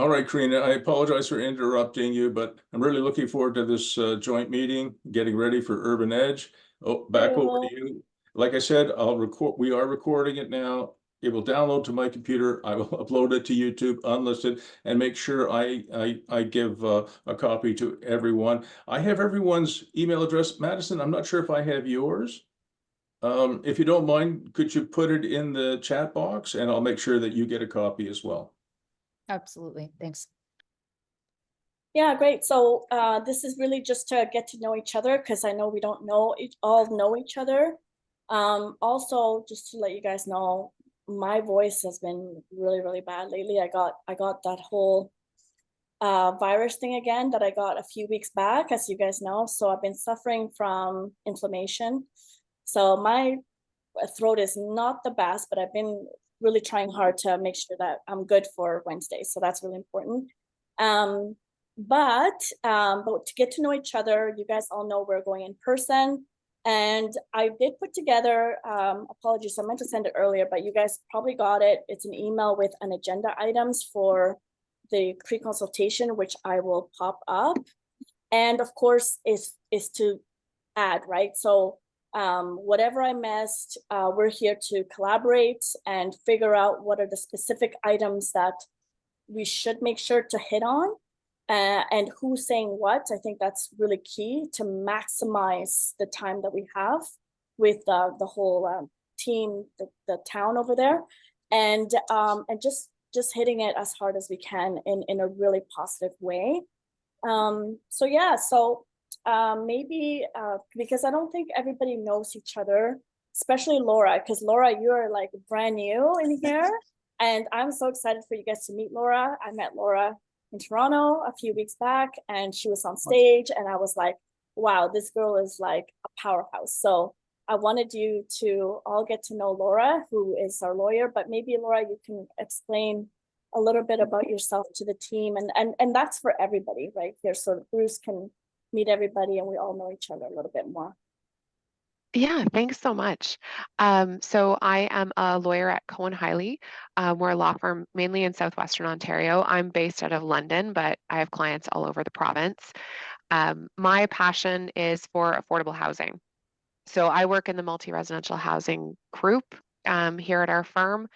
All right, Carina, I apologize for interrupting you, but I'm really looking forward to this joint meeting, getting ready for Urban Edge. Oh, back over to you. Like I said, we are recording it now. It will download to my computer. I will upload it to YouTube unlisted and make sure I give a copy to everyone. I have everyone's email address. Madison, I'm not sure if I have yours. If you don't mind, could you put it in the chat box and I'll make sure that you get a copy as well. Absolutely. Thanks. Yeah, great. So this is really just to get to know each other because I know we don't all know each other. Also, just to let you guys know, my voice has been really, really bad lately. I got that whole virus thing again that I got a few weeks back, as you guys know. So I've been suffering from inflammation. So my throat is not the best, but I've been really trying hard to make sure that I'm good for Wednesday. So that's really important. But to get to know each other, you guys all know we're going in person. And I did put together, apologies, I meant to send it earlier, but you guys probably got it. It's an email with an agenda items for the pre-consultation, which I will pop up. And of course, is to add, right? So whatever I missed, we're here to collaborate and figure out what are the specific items that we should make sure to hit on. And who's saying what. I think that's really key to maximize the time that we have with the whole team, the town over there, and just hitting it as hard as we can in a really positive way. So yeah, so maybe because I don't think everybody knows each other, especially Laura, because Laura, you're like brand new in here, and I'm so excited for you guys to meet Laura. I met Laura in Toronto a few weeks back, and she was on stage, and I was like, wow, this girl is like a powerhouse. So I wanted you to all get to know Laura, who is our lawyer, but maybe Laura, you can explain a little bit about yourself to the team, and that's for everybody right here, so that Bruce can meet everybody and we all know each other a little bit more. Yeah, thanks so much. So I am a lawyer at Cohen Hiley. We're a law firm mainly in Southwestern Ontario. I'm based out of London, but I have clients all over the province. My passion is for affordable housing. So I work in the multi-residential housing group here at our firm.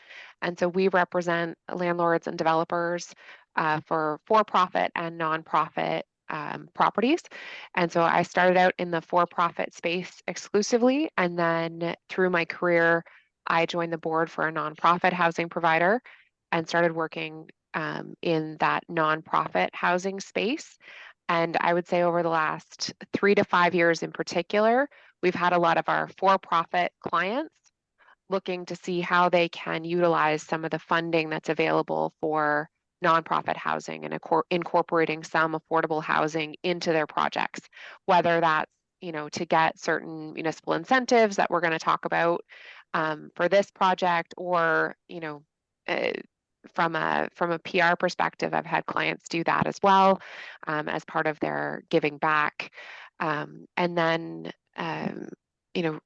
And so we represent landlords and developers for-profit and nonprofit properties. And so I started out in the for-profit space exclusively. And then through my career, I joined the board for a nonprofit housing provider and started working in that nonprofit housing space. And I would say over the last 3 to 5 years in particular, we've had a lot of our for-profit clients looking to see how they can utilize some of the funding that's available for nonprofit housing and incorporating some affordable housing into their projects, whether that's, to get certain municipal incentives that we're going to talk about for this project, or, from a PR perspective, I've had clients do that as well as part of their giving back. And then,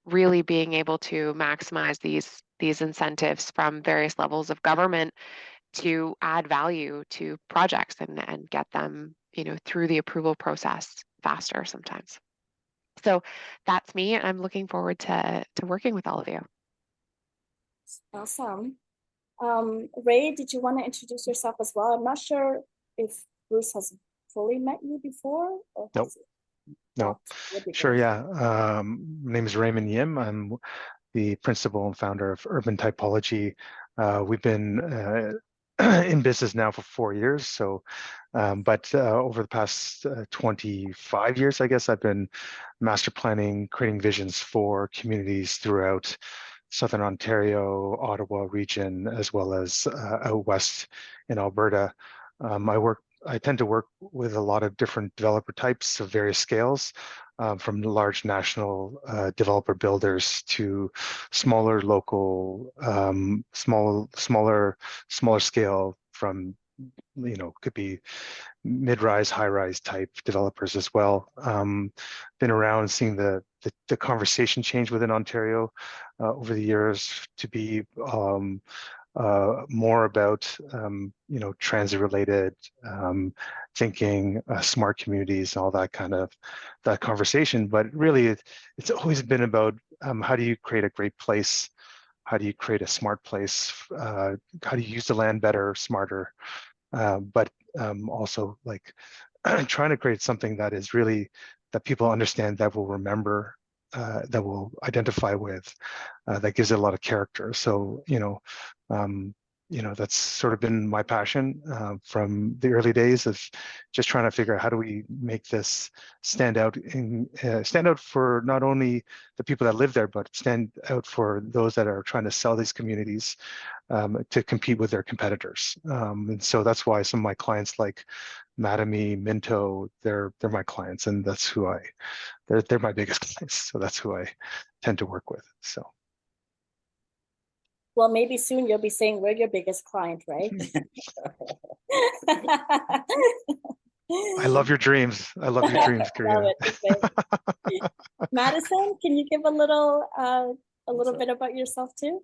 really being able to maximize these incentives from various levels of government to add value to projects and get them, through the approval process faster sometimes. So that's me, and I'm looking forward to working with all of you. Awesome. Ray, did you want to introduce yourself as well? I'm not sure if Bruce has fully met you before. Or nope. No. Sure, yeah. My name is Raymon Yim. I'm the principal and founder of Urban Typology. We've been in business now for 4 years. So, but over the past 25 years, I guess, I've been master planning, creating visions for communities throughout Southern Ontario, Ottawa region, as well as out west in Alberta. I tend to work with a lot of different developer types of various scales, from large national developer builders to smaller local, smaller scale from, could be mid-rise, high-rise type developers as well. Been around seeing the conversation change within Ontario over the years to be more about transit-related thinking, smart communities, all that kind of conversation. But really, it's always been about how do you create a great place? How do you create a smart place? How do you use the land better, smarter? But also like trying to create something that is really that people understand, that will remember, that will identify with, that gives it a lot of character. So that's sort of been my passion from the early days of just trying to figure out how do we make this stand out for not only the people that live there, but stand out for those that are trying to sell these communities to compete with their competitors. And so that's why some of my clients like Mattamy, Minto, they're my clients, and that's who they're my biggest clients. So that's who I tend to work with. So. Well, maybe soon you'll be saying we're your biggest client, right? I love your dreams. I love your dreams, Carina. Madison, can you give a little bit about yourself too?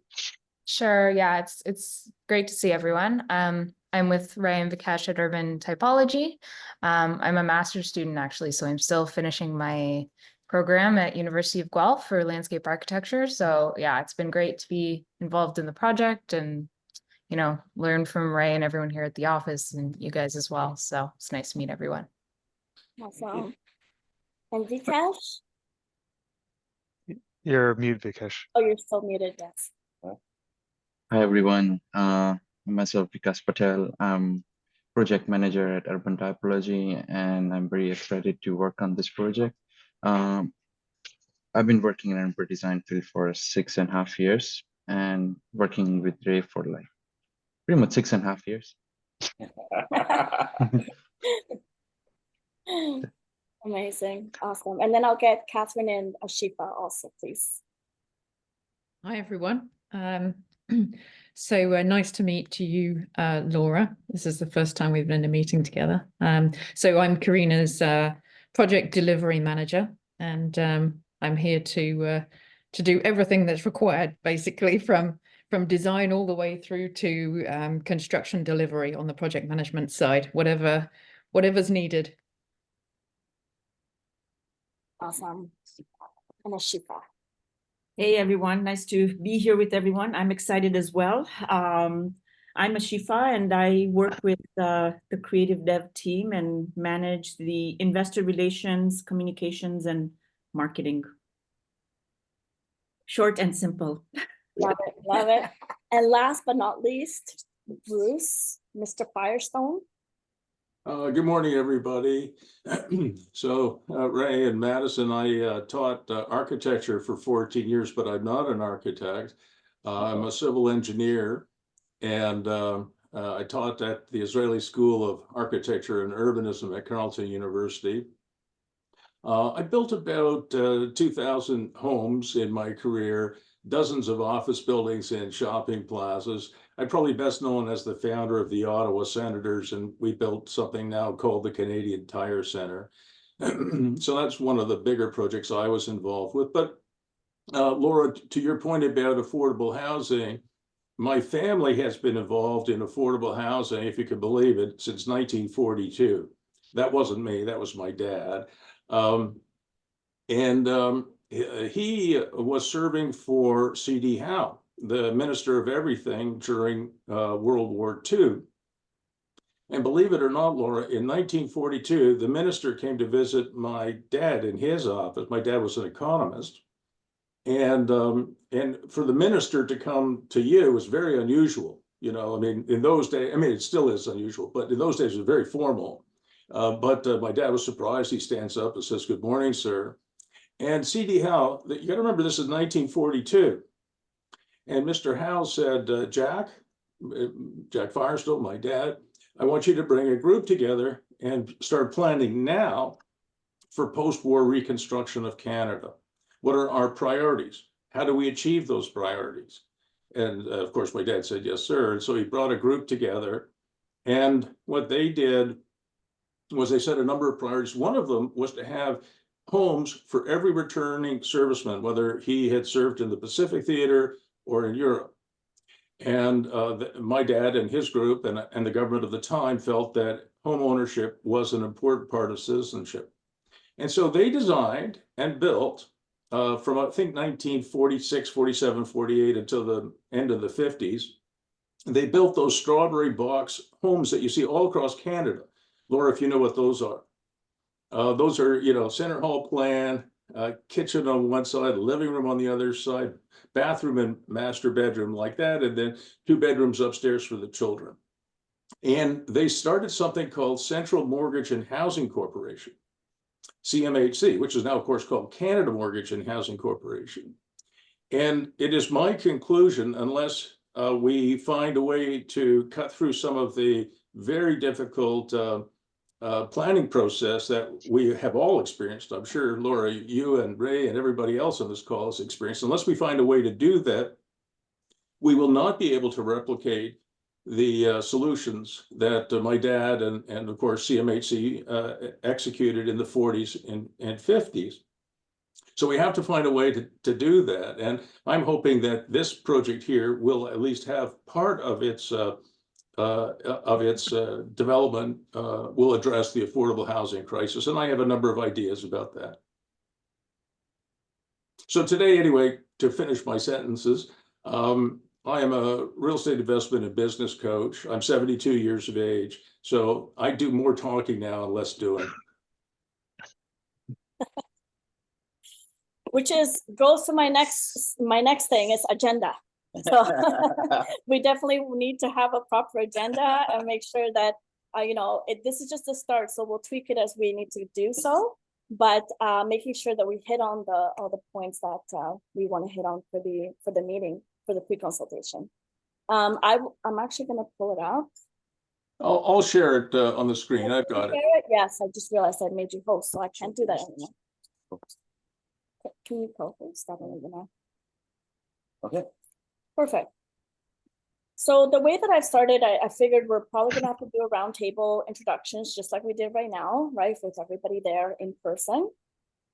Sure. Yeah, it's great to see everyone. I'm with Ray and Vikesh at Urban Typology. I'm a master's student actually, so I'm still finishing my program at University of Guelph for landscape architecture. So yeah, it's been great to be involved in the project and learn from Ray and everyone here at the office and you guys as well. So it's nice to meet everyone. Awesome. And Vikesh? You're mute, Vikesh. Oh, you're still muted, yes. Hi, everyone. Myself, Vikas Patel. I'm project manager at Urban Typology, and I'm very excited to work on this project. I've been working in urban design field for 6.5 years and working with Ray for like pretty much 6.5 years. Amazing. Awesome. And then I'll get Catherine and Ashifa also, please. Hi, everyone. So nice to meet to you, Laura. This is the first time we've been in a meeting together. So I'm Carina's project delivery manager, and I'm here to do everything that's required, basically from design all the way through to construction delivery on the project management side, whatever's needed. Awesome. And Ashifa. Hey everyone, nice to be here with everyone. I'm excited as well. I'm Ashifa and I work with the creative dev team and manage the investor relations, communications, and marketing. Short and simple. Love it, love it. And last but not least, Bruce, Mr. Firestone. Good morning, everybody. So Ray and Madison, I taught architecture for 14 years, but I'm not an architect. I'm a civil engineer, and I taught at the Israeli School of Architecture and Urbanism at Carleton University. I built about 2,000 homes in my career, dozens of office buildings and shopping plazas. I'm probably best known as the founder of the Ottawa Senators, and we built something now called the Canadian Tire Center. So that's one of the bigger projects I was involved with. But Laura, to your point about affordable housing, my family has been involved in affordable housing, if you could believe it, since 1942. That wasn't me, that was my dad. He was serving for C.D. Howe, the Minister of Everything during World War II. And believe it or not, Laura, in 1942, the minister came to visit my dad in his office. My dad was an economist. And for the minister to come to you was very unusual. I mean, in those days, I mean, it still is unusual, but in those days it was very formal. But my dad was surprised. He stands up and says, "Good morning, sir." And C.D. Howe, you got to remember this is 1942. And Mr. Howe said, Jack Firestone, my dad, I want you to bring a group together and start planning now for post-war reconstruction of Canada. What are our priorities? How do we achieve those priorities? And of course, my dad said, yes, sir. And so he brought a group together. And what they did was they set a number of priorities. One of them was to have homes for every returning serviceman, whether he had served in the Pacific Theater or in Europe. And my dad and his group and the government of the time felt that home ownership was an important part of citizenship. And so they designed and built from, I think, 1946, 47, 48 until the end of the 50s. They built those strawberry box homes that you see all across Canada. Laura, if you know what those are. Those are, you know, center hall plan, kitchen on one side, living room on the other side, bathroom and master bedroom like that, and then 2 bedrooms upstairs for the children. And they started something called Central Mortgage and Housing Corporation, CMHC, which is now, of course, called Canada Mortgage and Housing Corporation. And it is my conclusion, unless we find a way to cut through some of the very difficult planning process that we have all experienced. I'm sure, Laura, you and Ray and everybody else on this call has experienced. Unless we find a way to do that, we will not be able to replicate the solutions that my dad and of course CMHC executed in the 40s and 50s. So we have to find a way to do that. And I'm hoping that this project here will at least have part of its development will address the affordable housing crisis. And I have a number of ideas about that. So today, anyway, to finish my sentences, I am a real estate investment and business coach. I'm 72 years of age. So I do more talking now and less doing. Which goes to my next thing is agenda. So we definitely need to have a proper agenda and make sure that this is just a start. So we'll tweak it as we need to do so, but making sure that we hit on all the points that we want to hit on for the meeting, for the pre-consultation. I'm actually going to pull it up. I'll share it on the screen. I've got it. Yes, I just realized I made you host, so I can't do that anymore. Can you co-host? I don't even know. Okay. Perfect. So the way that I've started, I figured we're probably gonna have to do a roundtable introductions, just like we did right now, right? With everybody there in person.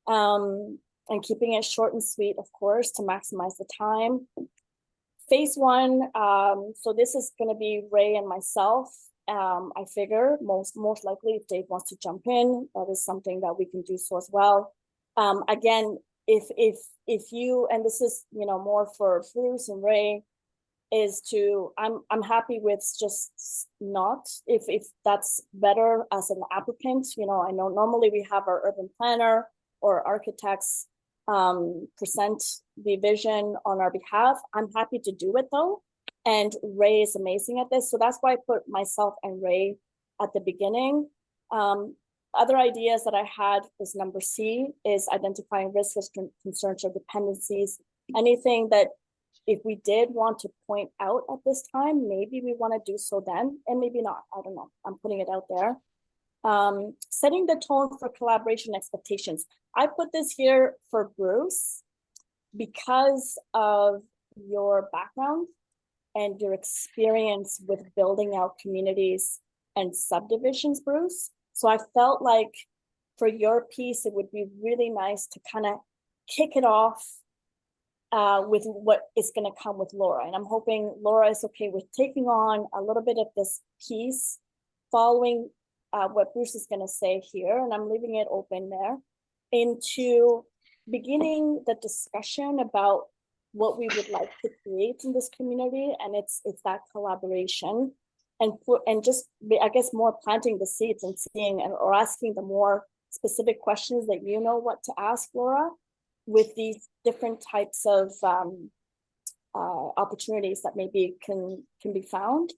And keeping it short and sweet, of course, to maximize the time. Phase 1, so this is gonna be Ray and myself. I figure most likely if Dave wants to jump in, that is something that we can do so as well. Again, if you, and this is more for Bruce and Ray, is to I'm happy with just not if that's better as an applicant. I know normally we have our urban planner or architects present the vision on our behalf. I'm happy to do it though, and Ray is amazing at this, so that's why I put myself and Ray at the beginning. Other ideas that I had is number C, is identifying risks, concerns, or dependencies. Anything that if we did want to point out at this time, maybe we want to do so then, and maybe not. I don't know. I'm putting it out there. Setting the tone for collaboration expectations. I put this here for Bruce because of your background and your experience with building out communities and subdivisions, Bruce. So I felt like for your piece, it would be really nice to kind of kick it off with what is going to come with Laura. And I'm hoping Laura is okay with taking on a little bit of this piece, following what Bruce is going to say here. And I'm leaving it open there, into beginning the discussion about what we would like to create in this community. And it's that collaboration. And just, I guess, more planting the seeds and seeing or asking the more specific questions that you know what to ask, Laura, with these different types of opportunities that maybe can be found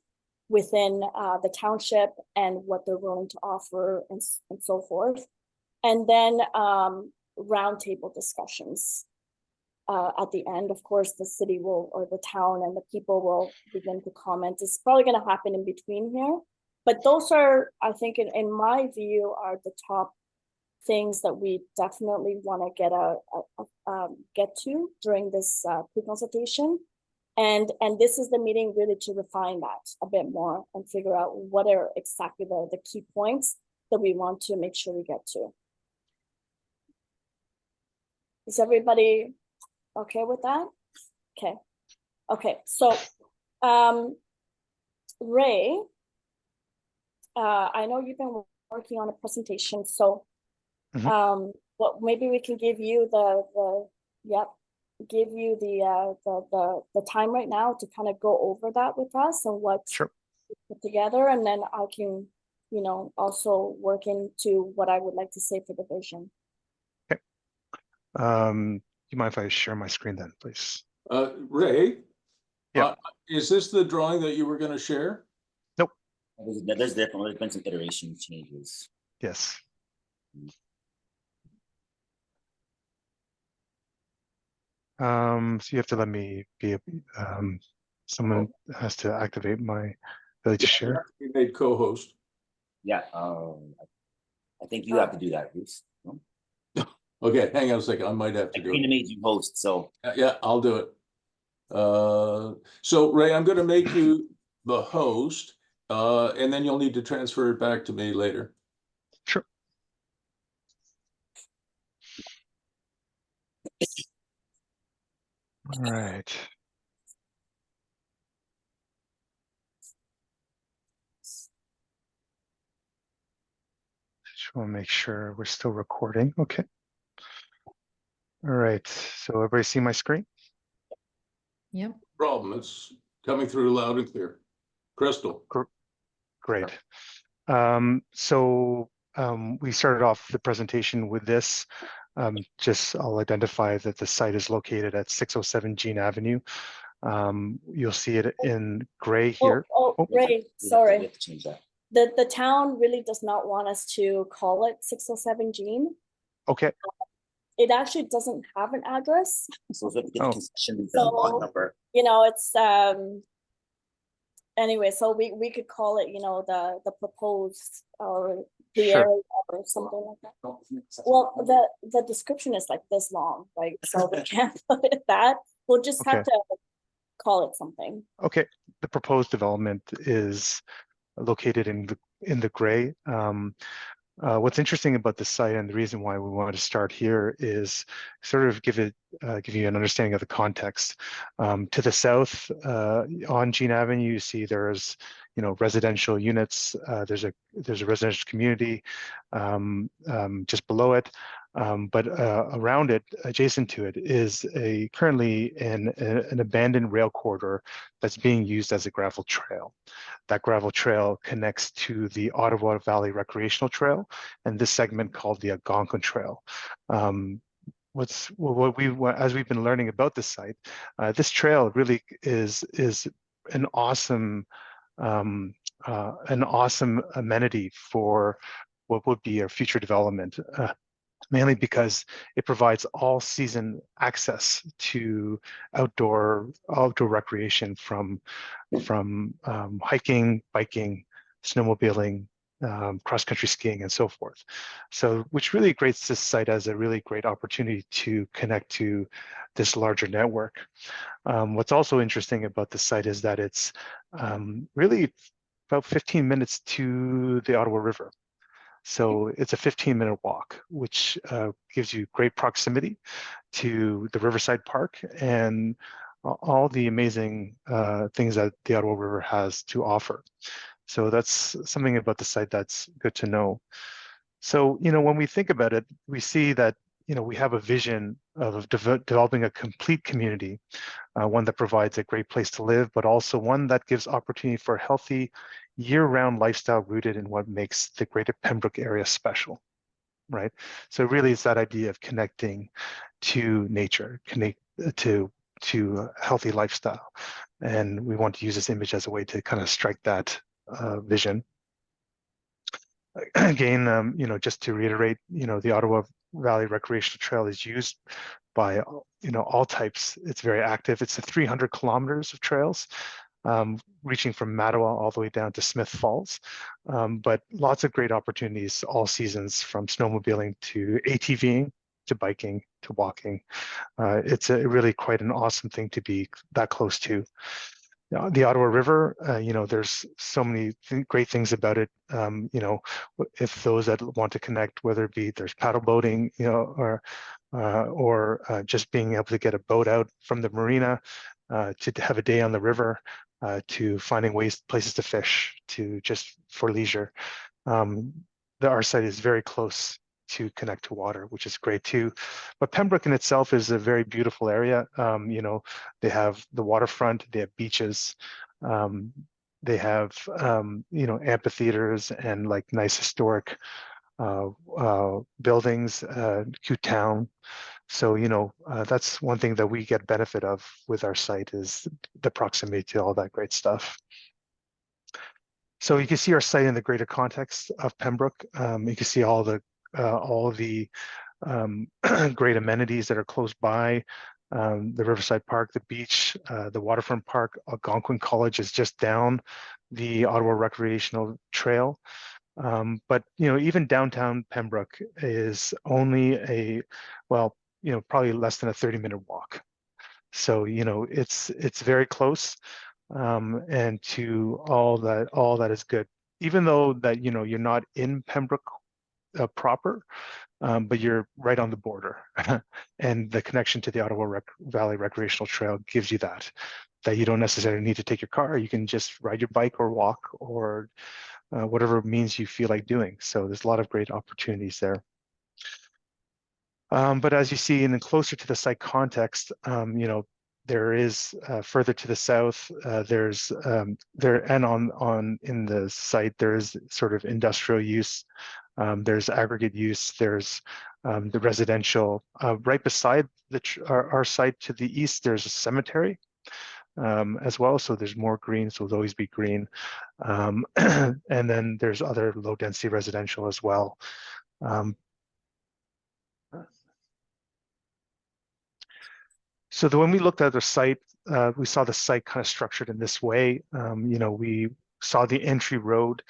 within the township and what they're willing to offer and so forth. And then roundtable discussions. At the end, of course, the city will, or the town and the people will begin to comment. It's probably going to happen in between here. But those are, I think, in my view, are the top things that we definitely want to get to during this pre-consultation. And this is the meeting really to refine that a bit more and figure out what are exactly the key points that we want to make sure we get to. Is everybody okay with that? Okay. So Ray, I know you've been working on a presentation, so what maybe we can give you the time right now to kind of go over that with us and what we put together, and then I can, also work into what I would like to say for the vision. Okay. Do you mind if I share my screen then, please? Ray? Yeah. Is this the drawing that you were going to share? Nope. There's been some iteration changes. Yes. So you have to let me be, someone has to activate my ability to share. You made co-host. Yeah, I think you have to do that, Bruce. No? Okay, hang on a second. I might have to do Carina it. made you host, so. Yeah, I'll do it. So Ray, I'm going to make you the host, and then you'll need to transfer it back to me later. Sure. All right. Just want to make sure we're still recording. Okay. All right. So everybody see my screen? Yep. Problem, it's coming through loud and clear. Crystal. Great. We started off the presentation with this. I'll identify that the site is located at 607 Jean Avenue. You'll see it in gray here. Ray, sorry. The town really does not want us to call it 607 Jean. Okay. It actually doesn't have an address. So if the concession So, number. It's anyway, so we could call it, the proposed or the area or something like that. Well, the description is like this long, right? So we can't put it that. We'll just have to call it something. Okay. The proposed development is located in the gray. What's interesting about the site and the reason why we wanted to start here is sort of give you an understanding of the context. To the south, on Jean Avenue, you see there's residential units. There's a residential community just below it, but around it, adjacent to it, is currently an abandoned rail corridor that's being used as a gravel trail. That gravel trail connects to the Ottawa Valley Recreational Trail and this segment called the Algonquin Trail. As we've been learning about this site, this trail really is an awesome amenity for what would be a future development. Mainly because it provides all season access to outdoor recreation from hiking, biking, snowmobiling, cross-country skiing, and so forth. So, which really creates this site as a really great opportunity to connect to this larger network. What's also interesting about the site is that it's really about 15 minutes to the Ottawa River. So it's a 15-minute walk, which gives you great proximity to the Riverside Park and all the amazing things that the Ottawa River has to offer. So that's something about the site that's good to know. So, when we think about it, we see that, we have a vision of developing a complete community, one that provides a great place to live, but also one that gives opportunity for a healthy year-round lifestyle rooted in what makes the greater Pembroke area special, right? So really it's that idea of connecting to nature, connect to a healthy lifestyle. And we want to use this image as a way to kind of strike that vision. Again, just to reiterate, the Ottawa Valley Recreational Trail is used by, all types. It's very active. It's 300 kilometers of trails, reaching from Mattawa all the way down to Smith Falls. But lots of great opportunities all seasons, from snowmobiling to ATVing to biking to walking. It's really quite an awesome thing to be that close to. The Ottawa River, there's so many great things about it. If those that want to connect, whether it be there's paddle boating, or just being able to get a boat out from the marina to have a day on the river, to finding places to fish, to just for leisure. Our site is very close to connect to water, which is great too. But Pembroke in itself is a very beautiful area. You know, they have the waterfront, they have beaches, they have you know, amphitheaters and like nice historic buildings, cute town. So, you know, that's one thing that we get benefit of with our site is the proximity to all that great stuff. So you can see our site in the greater context of Pembroke. You can see all the great amenities that are close by. The Riverside Park, the beach, the waterfront park. Algonquin College is just down the Ottawa Recreational Trail. But you know, even downtown Pembroke is only well, you know, probably less than a 30-minute walk. So you know, it's very close, and to all that is good. Even though that, you know, you're not in Pembroke proper, but you're right on the border, and the connection to the Ottawa Valley Recreational Trail gives you that you don't necessarily need to take your car. You can just ride your bike or walk or whatever means you feel like doing. So there's a lot of great opportunities there. But as you see, and then closer to the site context, you know, there is further to the south, there's there and on in the site, there's sort of industrial use, there's aggregate use, there's the residential. Right beside our site to the east, there's a cemetery as well. So there's more green, so there'll always be green. And then there's other low density residential as well. So when we looked at the site, we saw the site kind of structured in this way. You know, we saw the entry road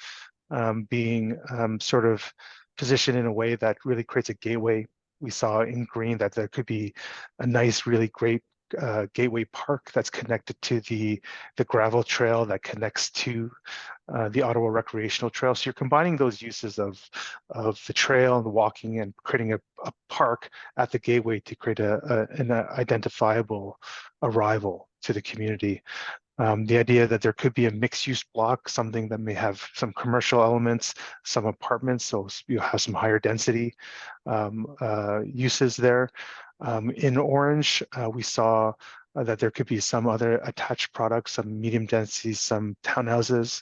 being sort of positioned in a way that really creates a gateway. We saw in green that there could be a nice, really great gateway park that's connected to the gravel trail that connects to the Ottawa Recreational Trail. So you're combining those uses of the trail and the walking and creating a park at the gateway to create an identifiable arrival to the community. The idea that there could be a mixed-use block, something that may have some commercial elements, some apartments, so you have some higher density uses there. In orange, we saw that there could be some other attached products, some medium density, some townhouses,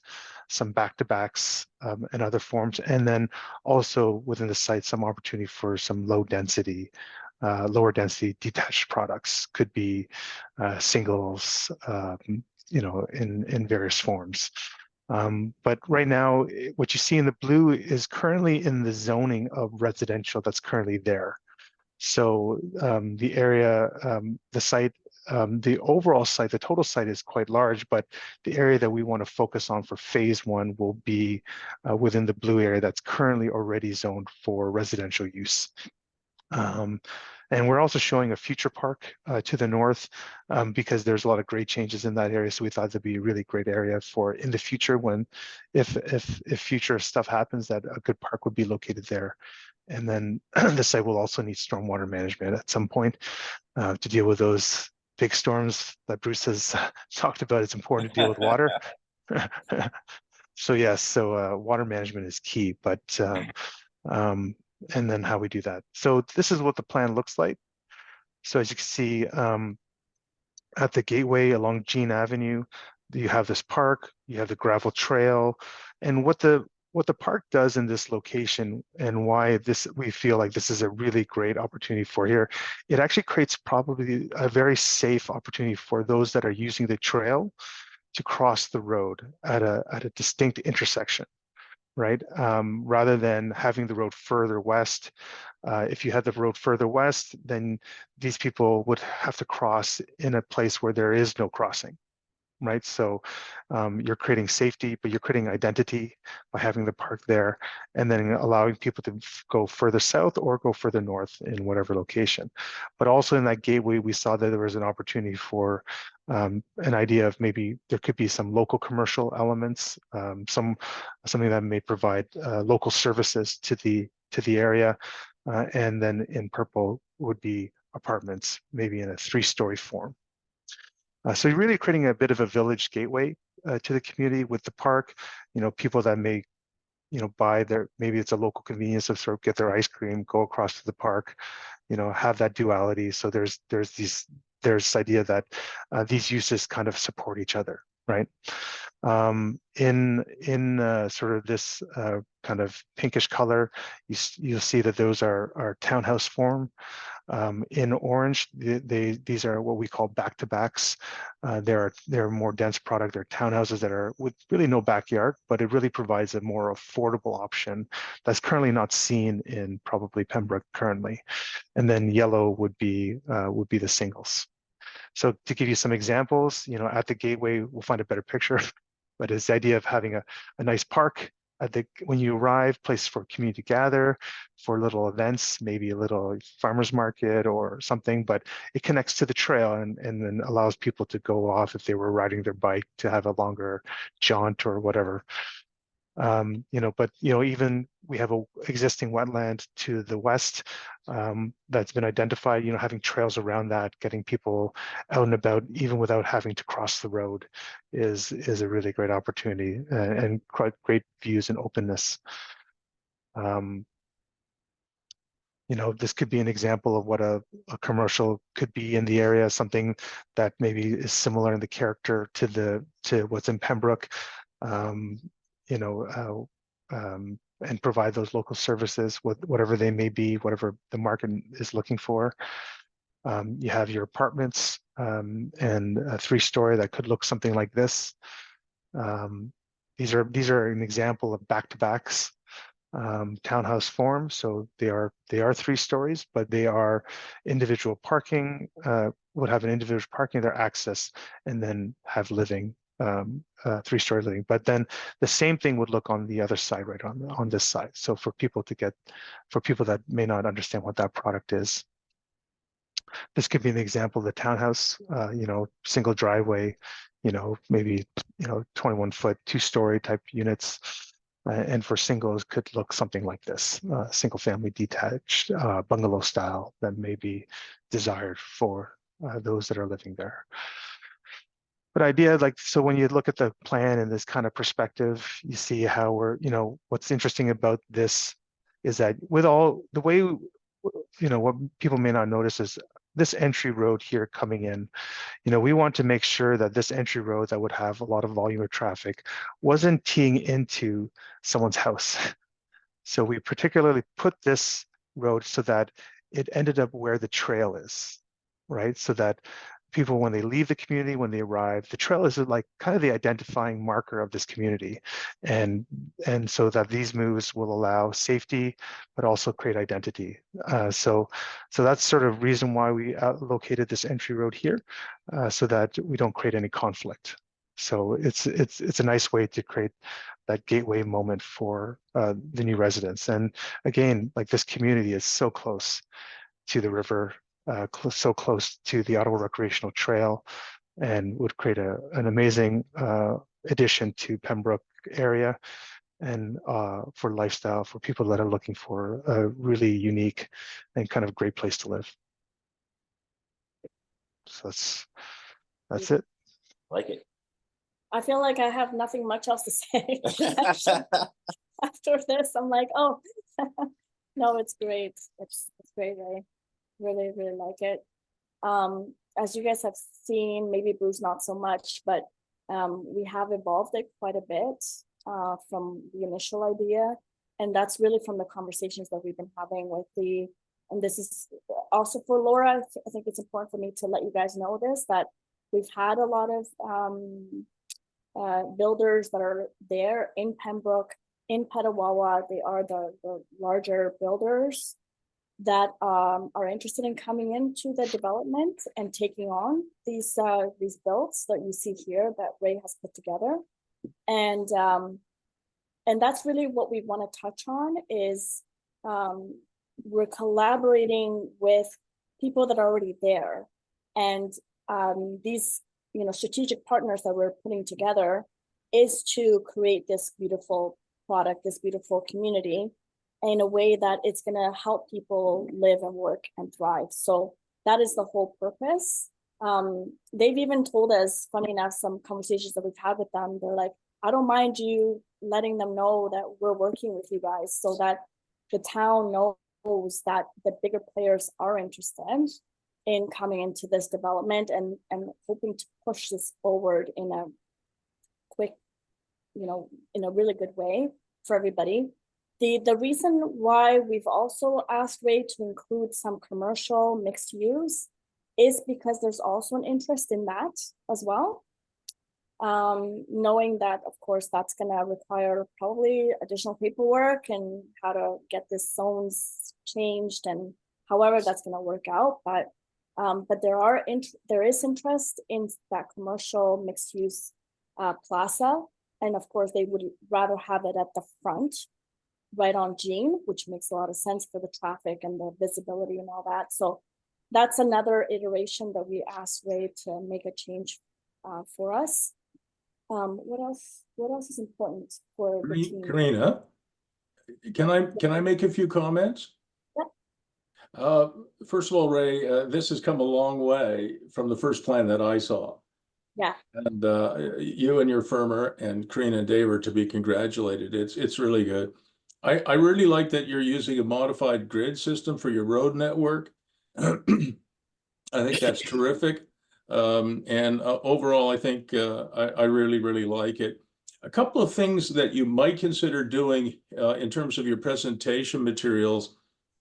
some back-to-backs, and other forms. And then also within the site, some opportunity for some lower density detached products, could be singles, you know, in various forms. But right now, what you see in the blue is currently in the zoning of residential that's currently there. So the area, the site, the overall site, the total site is quite large, but the area that we want to focus on for phase one will be within the blue area that's currently already zoned for residential use. And we're also showing a future park to the north because there's a lot of great changes in that area. So we thought that'd be a really great area for in the future when, if future stuff happens, that a good park would be located there. And then the site will also need stormwater management at some point to deal with those big storms that Bruce has talked about. It's important to deal with water. So yes, so water management is key, but and then how we do that. So this is what the plan looks like. So as you can see, at the gateway along Jean Avenue, you have this park, you have the gravel trail, and what the park does in this location and why we feel like this is a really great opportunity for here, it actually creates probably a very safe opportunity for those that are using the trail to cross the road at a distinct intersection. Right? Rather than having the road further west. If you had the road further west, then these people would have to cross in a place where there is no crossing, right? So you're creating safety, but you're creating identity by having the park there and then allowing people to go further south or go further north in whatever location. But also in that gateway, we saw that there was an opportunity for an idea of maybe there could be some local commercial elements, something that may provide local services to the area. And then in purple would be apartments, maybe in a 3-story form. So you're really creating a bit of a village gateway to the community with the park. People that may, buy maybe it's a local convenience of sort of get their ice cream, go across to the park, have that duality. So there's this idea that these uses kind of support each other, right? In sort of this kind of pinkish color, you'll see that those are townhouse form. In orange, these are what we call back-to-backs. They're more dense product. They're townhouses that are with really no backyard, but it really provides a more affordable option that's currently not seen in probably Pembroke currently. And then yellow would be the singles. So to give you some examples, at the gateway, we'll find a better picture, but it's the idea of having a nice park. When you arrive, place for community to gather, for little events, maybe a little farmer's market or something, but it connects to the trail and then allows people to go off if they were riding their bike to have a longer jaunt or whatever. But even we have a existing wetland to the west that's been identified, having trails around that, getting people out and about even without having to cross the road is a really great opportunity and quite great views and openness. This could be an example of what a commercial could be in the area, something that maybe is similar in the character to what's in Pembroke. And provide those local services with whatever they may be, whatever the market is looking for. You have your apartments and a 3-story that could look something like this. These are an example of back-to-backs, townhouse form. So they are 3 stories, but they are individual parking, would have an individual parking, their access, and then have living. 3-story living, but then the same thing would look on the other side, right on this side. So for people that may not understand what that product is, this could be an example of the townhouse, single driveway, maybe 21-foot 2-story type units, and for singles could look something like this, single family detached bungalow style that may be desired for those that are living there. But idea so when you look at the plan in this kind of perspective, you see how what's interesting about this is that with all the way, what people may not notice is this entry road here coming in, we want to make sure that this entry road that would have a lot of volume of traffic wasn't teeing into someone's house. So we particularly put this road so that it ended up where the trail is, right? So that people, when they leave the community, when they arrive, the trail is like kind of the identifying marker of this community. And so that these moves will allow safety, but also create identity. So that's sort of reason why we located this entry road here, so that we don't create any conflict. So it's a nice way to create that gateway moment for the new residents. And again, like this community is so close to the river, so close to the Ottawa Recreational Trail, and would create an amazing addition to Pembroke area, and for lifestyle, for people that are looking for a really unique and kind of great place to live. So that's it. Like it. I feel like I have nothing much else to say. After this, I'm like, oh, no, it's great. It's great. I really, really like it. As you guys have seen, maybe Bruce not so much, but we have evolved it quite a bit from the initial idea. And that's really from the conversations that we've been having with and this is also for Laura. I think it's important for me to let you guys know this, that we've had a lot of builders that are there in Pembroke, in Petawawa. They are the larger builders that are interested in coming into the development and taking on these builds that you see here that Ray has put together. And that's really what we want to touch on is we're collaborating with people that are already there. And these strategic partners that we're putting together is to create this beautiful product, this beautiful community, in a way that it's going to help people live and work and thrive. So that is the whole purpose They've even told us, funny enough, some conversations that we've had with them, they're like, I don't mind you letting them know that we're working with you guys so that the town knows that the bigger players are interested in coming into this development and hoping to push this forward in a quick, in a really good way for everybody. The reason why we've also asked Ray to include some commercial mixed use is because there's also an interest in that as well. Knowing that, of course, that's going to require probably additional paperwork and how to get this zones changed and however that's going to work out. But there is interest in that commercial mixed use plaza. And of course, they would rather have it at the front, right on Jean, which makes a lot of sense for the traffic and the visibility and all that. So that's another iteration that we asked Ray to make a change for us. What else is important for the team? Carina, can I make a few comments? Yep. First of all, Ray, this has come a long way from the first plan that I saw. Yeah. And you and your firm and Carina and Dave are to be congratulated. It's really good. I really like that you're using a modified grid system for your road network. I think that's terrific. And overall, I think I really like it. A couple of things that you might consider doing in terms of your presentation materials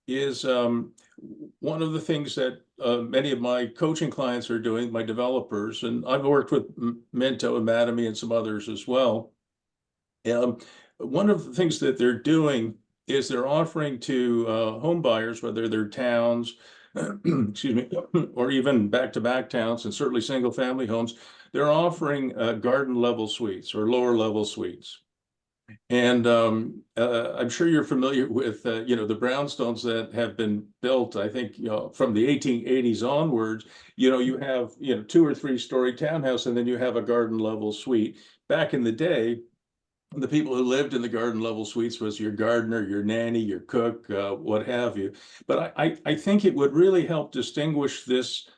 is one of the things that many of my coaching clients are doing, my developers, and I've worked with Minto and Mattamy and some others as well. One of the things that they're doing is they're offering to home buyers, whether they're towns, excuse me, or even back-to-back towns and certainly single-family homes, they're offering garden level suites or lower level suites. And I'm sure you're familiar with, the brownstones that have been built, I think, from the 1880s onwards, you have, 2 or 3 story townhouse, and then you have a garden level suite. Back in the day, the people who lived in the garden level suites was your gardener, your nanny, your cook, what have you. But I think it would really help distinguish this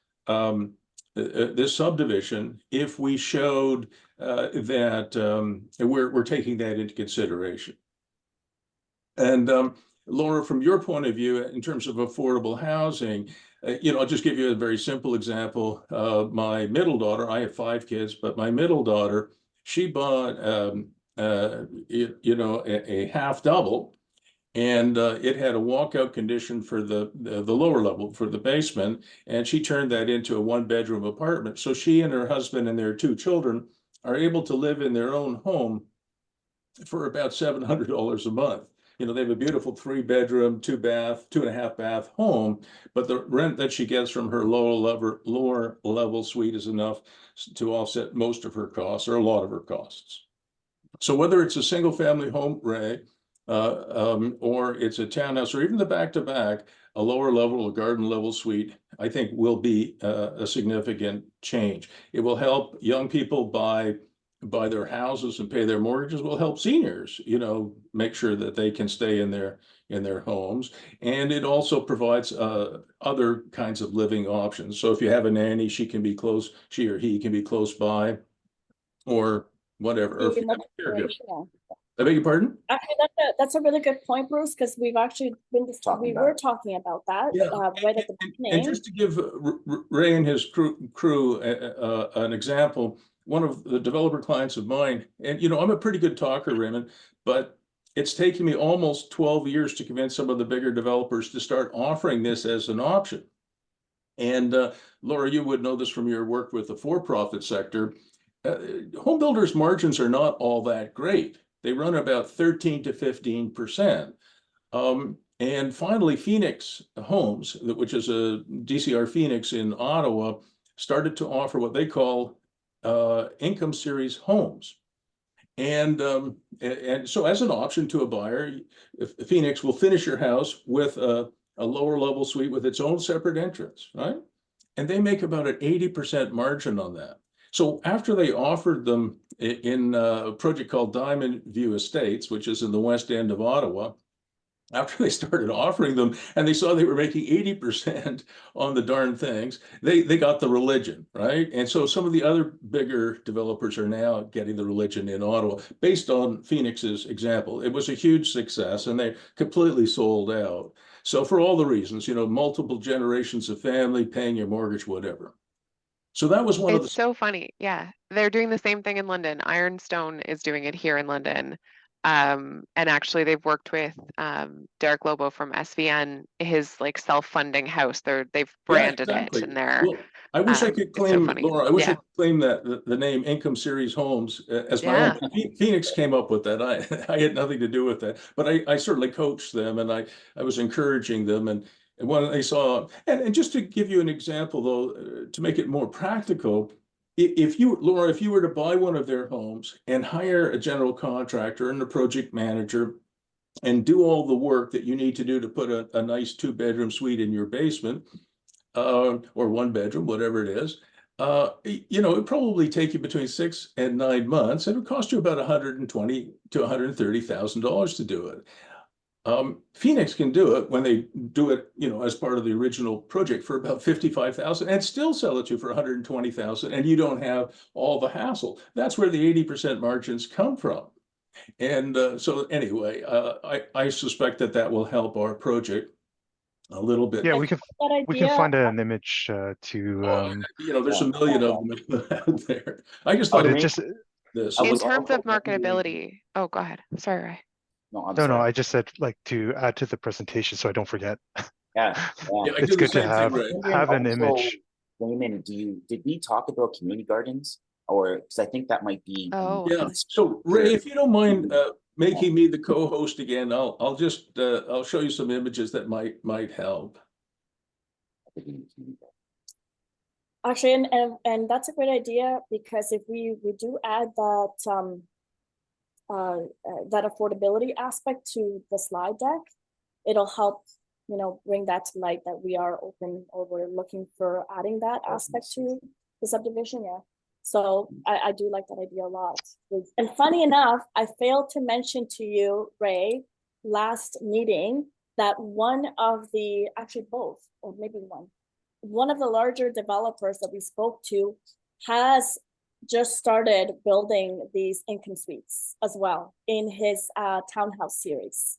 this subdivision if we showed that we're taking that into consideration. And Laura, from your point of view, in terms of affordable housing, I'll just give you a very simple example. My middle daughter, I have 5 kids, but my middle daughter, she bought a half double, and it had a walkout condition for the lower level, for the basement, and she turned that into a 1-bedroom apartment. So she and her husband and their 2 children are able to live in their own home for about $700 a month. They have a beautiful 3-bedroom, 2-bath, 2.5-bath home, but the rent that she gets from her lower level suite is enough to offset most of her costs, or a lot of her costs. So whether it's a single family home, Ray, or it's a townhouse, or even the back-to-back, a lower level, a garden level suite, I think will be a significant change. It will help young people buy their houses and pay their mortgages. Will help seniors, make sure that they can stay in their homes. And it also provides other kinds of living options. So if you have a nanny, she or he can be close by, or whatever. Or if you have a caregiver. I beg your pardon? Actually, that's a really good point, Bruce, because we've actually been talking about that right at the beginning. And just to give Ray and his crew an example, one of the developer clients of mine, and I'm a pretty good talker, Raymond, but it's taken me almost 12 years to convince some of the bigger developers to start offering this as an option. And Laura, you would know this from your work with the for-profit sector. Home builders' margins are not all that great. They run about 13 to 15%. And finally, Phoenix Homes, which is a DCR Phoenix in Ottawa, started to offer what they call income series homes. And so as an option to a buyer, Phoenix will finish your house with a lower level suite with its own separate entrance, right? And they make about an 80% margin on that. So after they offered them in a project called Diamond View Estates, which is in the west end of Ottawa, after they started offering them and they saw they were making 80% on the darn things, they got the religion, right? And so some of the other bigger developers are now getting the religion in Ottawa based on Phoenix's example. It was a huge success and they completely sold out. So for all the reasons, you know, multiple generations of family, paying your mortgage, whatever. So that was one of the. It's so funny. Yeah. They're doing the same thing in London. Ironstone is doing it here in London. And actually they've worked with Derek Lobo from SVN, his like self-funding house. They've branded exactly. it and they're Well, I wish I could it's so claim, funny. Laura, I wish I Yeah. could claim that the name Income Series Homes as my Yeah. own. But Phoenix came up with that. I had nothing to do with that, but I certainly coached them and I was encouraging them. And when they saw, and just to give you an example though, to make it more practical, if you, Laura, if you were to buy one of their homes and hire a general contractor and a project manager and do all the work that you need to do to put a nice 2-bedroom suite in your basement, or 1 bedroom, whatever it is, you know, it'd probably take you between 6 and 9 months. And it would cost you about $120,000 to $130,000 to do it. Phoenix can do it when they do it, you know, as part of the original project for about $55,000 and still sell it to you for $120,000, and you don't have all the hassle. That's where the 80% margins come from. And so anyway, I suspect that will help our project a little bit. Yeah, I we can think that we can idea, find an image Oh, to you know, there's a million of them out there. I just but thought it of just this. I In was terms of also wondering- marketability. Oh, go ahead. Sorry, Ray. No, I'm no, sorry. I just said like to add to the presentation so I don't forget. Yeah, Yeah, I It's do the good to same thing, have Ray. have an Also, image. Raymond, did we talk about community gardens? Or, because I think that might be. Oh. Yeah, so Ray, if you don't mind making me the co-host again, I'll just I'll show you some images that might help. actually, and that's a great idea, because if we do add that that affordability aspect to the slide deck, it'll help, you know, bring that to light that we are open, or we're looking for adding that aspect to the subdivision. Yeah. So I do like that idea a lot. And funny enough, I failed to mention to you, Ray, last meeting, that one of the, actually both, or maybe one of the larger developers that we spoke to has just started building these income suites as well in his townhouse series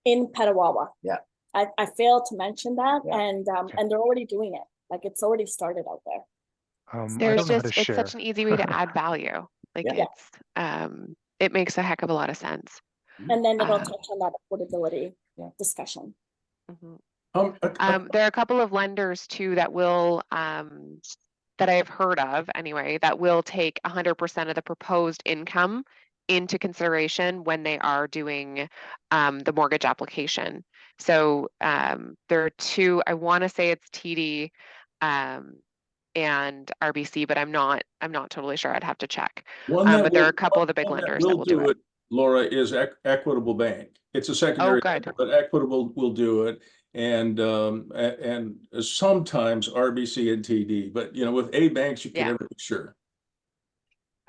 in Petawawa. Yeah. I failed to mention that. Yeah. And they're already doing it. Like, it's already started out there. I There's don't know how to just, it's share. such an easy way to add value. Like Yeah. it's, it makes a heck of a lot of sense. And then it'll touch on that affordability discussion. Mhm. There are a couple of lenders too that will, that I have heard of anyway, that will take 100% of the proposed income into consideration when they are doing the mortgage application. So there are two, I want to say it's TD and RBC, but I'm not totally sure. I'd have to check. But there are a couple of the big lenders that will do it. Laura, is Equitable Bank. It's a secondary, good. but Equitable will do it. And sometimes RBC and TD, but you know, with A banks, you can never be sure.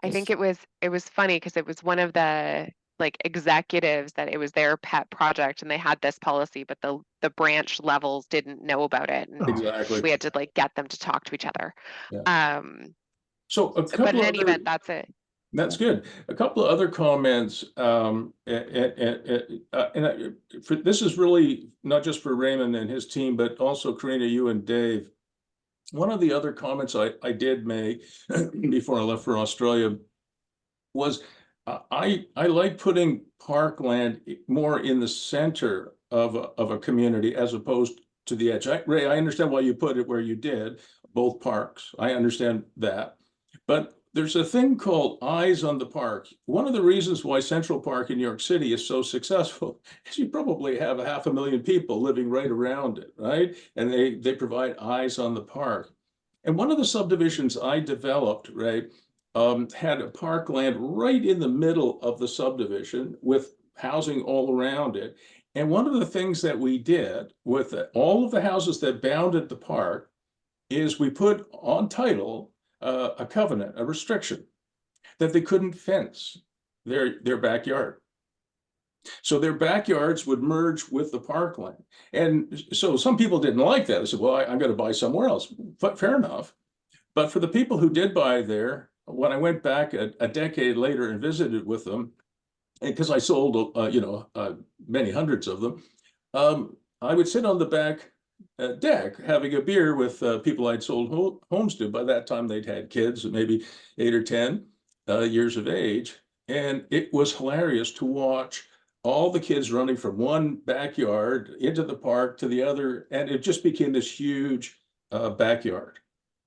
I think it was funny because it was one of the like executives that it was their pet project and they had this policy, but the branch levels didn't know about it. And Exactly. we had to like get them to talk to each other. Yeah. So a couple but in any event, that's it. That's good. A couple of other comments, this is really not just for Raymond and his team, but also Carina, you and Dave. One of the other comments I did make before I left for Australia was I like putting parkland more in the center of a community as opposed to the edge. Ray, I understand why you put it where you did, both parks. I understand that. But there's a thing called eyes on the park. One of the reasons why Central Park in New York City is so successful is you probably have 500,000 people living right around it, right? And they provide eyes on the park. And one of the subdivisions I developed, right, had a parkland right in the middle of the subdivision with housing all around it. And one of the things that we did with all of the houses that bounded the park is we put on title a covenant, a restriction that they couldn't fence their backyard. So their backyards would merge with the parkland. And so some people didn't like that. They said, well, I'm going to buy somewhere else. But fair enough. But for the people who did buy there, when I went back a decade later and visited with them, because I sold, many hundreds of them, I would sit on the back deck having a beer with people I'd sold homes to. By that time, they'd had kids, maybe 8 or 10 years of age. And it was hilarious to watch all the kids running from one backyard into the park to the other. And it just became this huge backyard.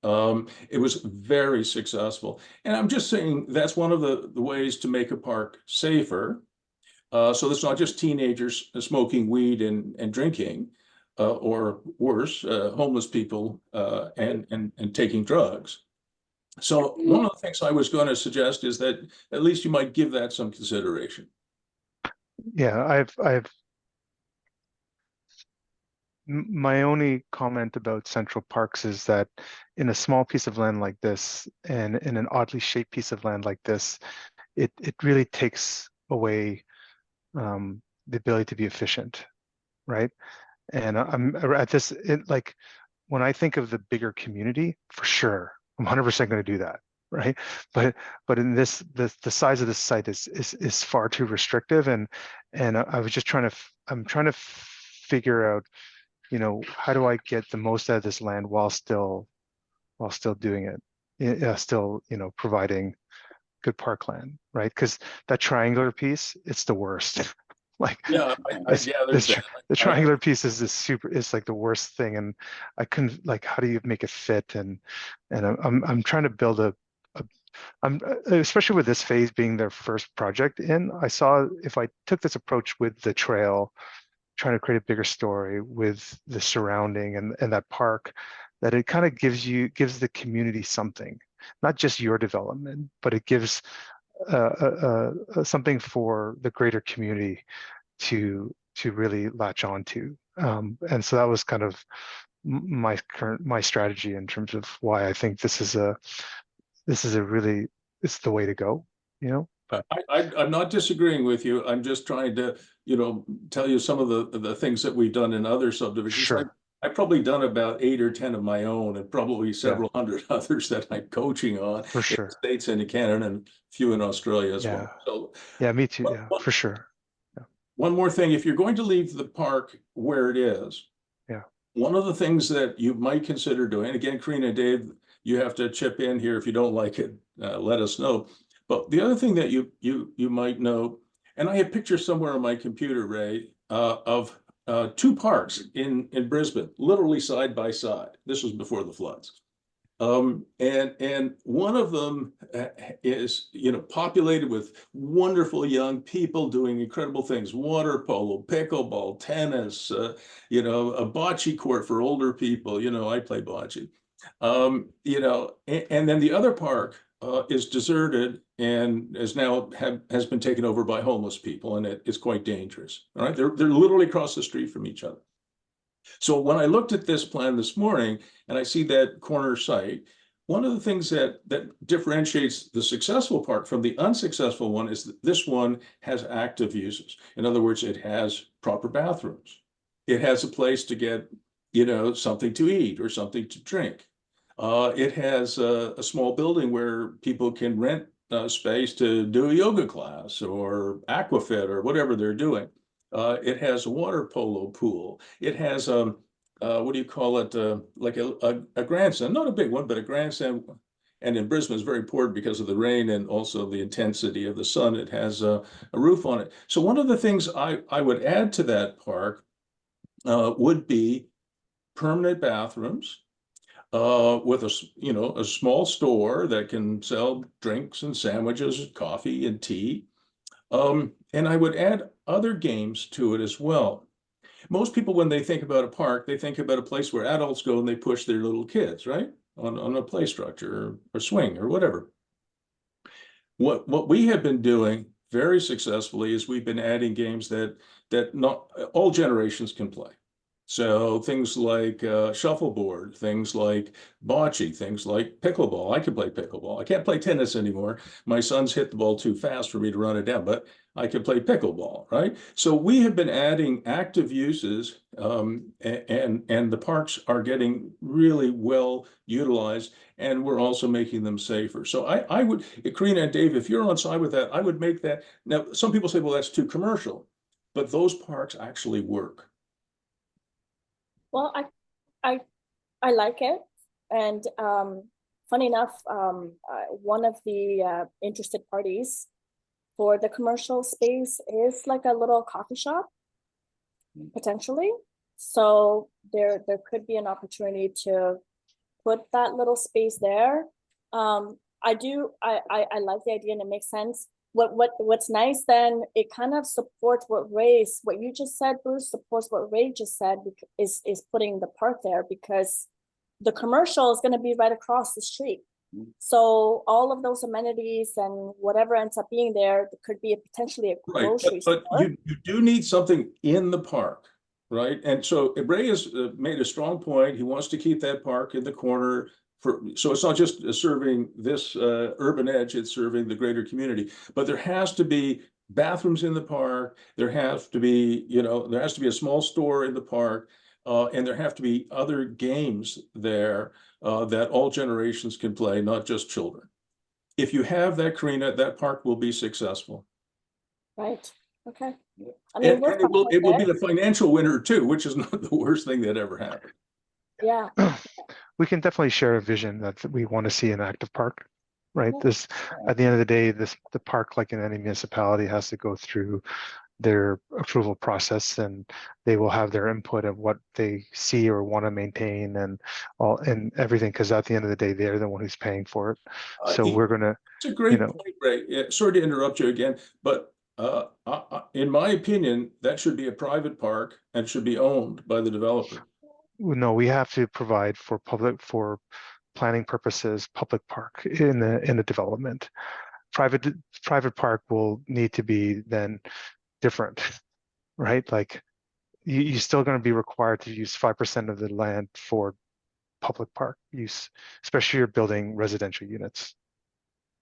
It was very successful. And I'm just saying that's one of the ways to make a park safer. So it's not just teenagers smoking weed and drinking, or worse, homeless people and taking drugs. So one of the things I was going to suggest is that at least you might give that some consideration. Yeah, my only comment about Central Parks is that in a small piece of land like this, and in an oddly shaped piece of land like this, it really takes away the ability to be efficient, right? And I'm at this, like, when I think of the bigger community, for sure, I'm 100% going to do that, right? But in this, the size of this site is far too restrictive, and I was just I'm trying to figure out, how do I get the most out of this land while still doing it, still, providing good parkland, right? Because that triangular piece, it's the worst. Like, yeah, I gathered that. The triangular piece is like the worst thing, and I couldn't, like, how do you make it fit? And I'm trying to build I'm especially with this phase being their first project I saw if I took this approach with the trail, trying to create a bigger story with the surrounding and that park, that it kind of gives the community something, not just your development, but it gives something for the greater community to really latch on to. And so that was kind of my strategy in terms of why I think this is it's the way to go, I'm not disagreeing with you. I'm just trying to, tell you some of the things that we've done in other subdivisions. Sure. I've probably done about 8 or 10 of my own, and probably several hundred others that I'm coaching on. For sure. In the States and in Canada, and a few in Australia as well. So yeah, me too. Yeah, for sure. One more thing, if you're going to leave the park where it is, one of the things that you might consider doing, again, Carina, Dave, you have to chip in here if you don't like it, let us know. But the other thing that you might know, and I have pictures somewhere on my computer, Ray, of 2 parks in Brisbane, literally side by side. This was before the floods. And one of them is, populated with wonderful young people doing incredible things: water polo, pickleball, tennis, a bocce court for older people. I play bocce. And then the other park is deserted and has been taken over by homeless people, and it's quite dangerous. All right, they're literally across the street from each other. So when I looked at this plan this morning and I see that corner site, one of the things that differentiates the successful park from the unsuccessful one is that this one has active uses. In other words, it has proper bathrooms. It has a place to get, something to eat or something to drink. It has a small building where people can rent space to do a yoga class or aquafit or whatever they're doing. It has a water polo pool. It has what do you call it? Like a grandstand, not a big one, but a grandstand. And in Brisbane, it's very important because of the rain and also the intensity of the sun. It has a roof on it. So one of the things I would add to that park would be permanent bathrooms with a small store that can sell drinks and sandwiches, coffee and tea. And I would add other games to it as well. Most people, when they think about a park, they think about a place where adults go and they push their little kids, right? On a play structure or swing or whatever. What we have been doing very successfully is we've been adding games that not all generations can play. So things like shuffleboard, things like bocce, things like pickleball. I can play pickleball. I can't play tennis anymore. My son's hit the ball too fast for me to run it down, but I can play pickleball, right? So we have been adding active uses, and the parks are getting really well utilized, and we're also making them safer. So I would, Karina and Dave, if you're on side with that, I would make that. Now, some people say, well, that's too commercial, but those parks actually work. Well, I like it. And funny enough, one of the interested parties for the commercial space is like a little coffee shop, potentially. So there could be an opportunity to put that little space there. I like the idea and it makes sense. What's nice then, it kind of supports what you just said, Bruce, supports what Ray just said, is putting the park there, because the commercial is going to be right across the street. So all of those amenities and whatever ends up being there could be potentially a grocery store. But you do need something in the park, right? And so Ray has made a strong point. He wants to keep that park in the corner. So it's not just serving this urban edge, it's serving the greater community. But there has to be bathrooms in the park. There has to be, there has to be a small store in the park. And there have to be other games there that all generations can play, not just children. If you have that, Karina, that park will be successful. Right. Okay. I mean, and it will be a financial winner too, which is not the worst thing that ever happened. Yeah. We can definitely share a vision that we want to see an active park, right? Yeah. This, at the end of the day, the park, like in any municipality, has to go through their approval process, and they will have their input of what they see or want to maintain and everything, because at the end of the day, they're the one who's paying for it. So we're gonna. It's a great point, Ray. Yeah, sorry to interrupt you again, but in my opinion, that should be a private park and should be owned by the developer. No, we have to provide for planning purposes, public park in the development. Private park will need to be then different, right? Like you're still going to be required to use 5% of the land for public park use, especially if you're building residential units.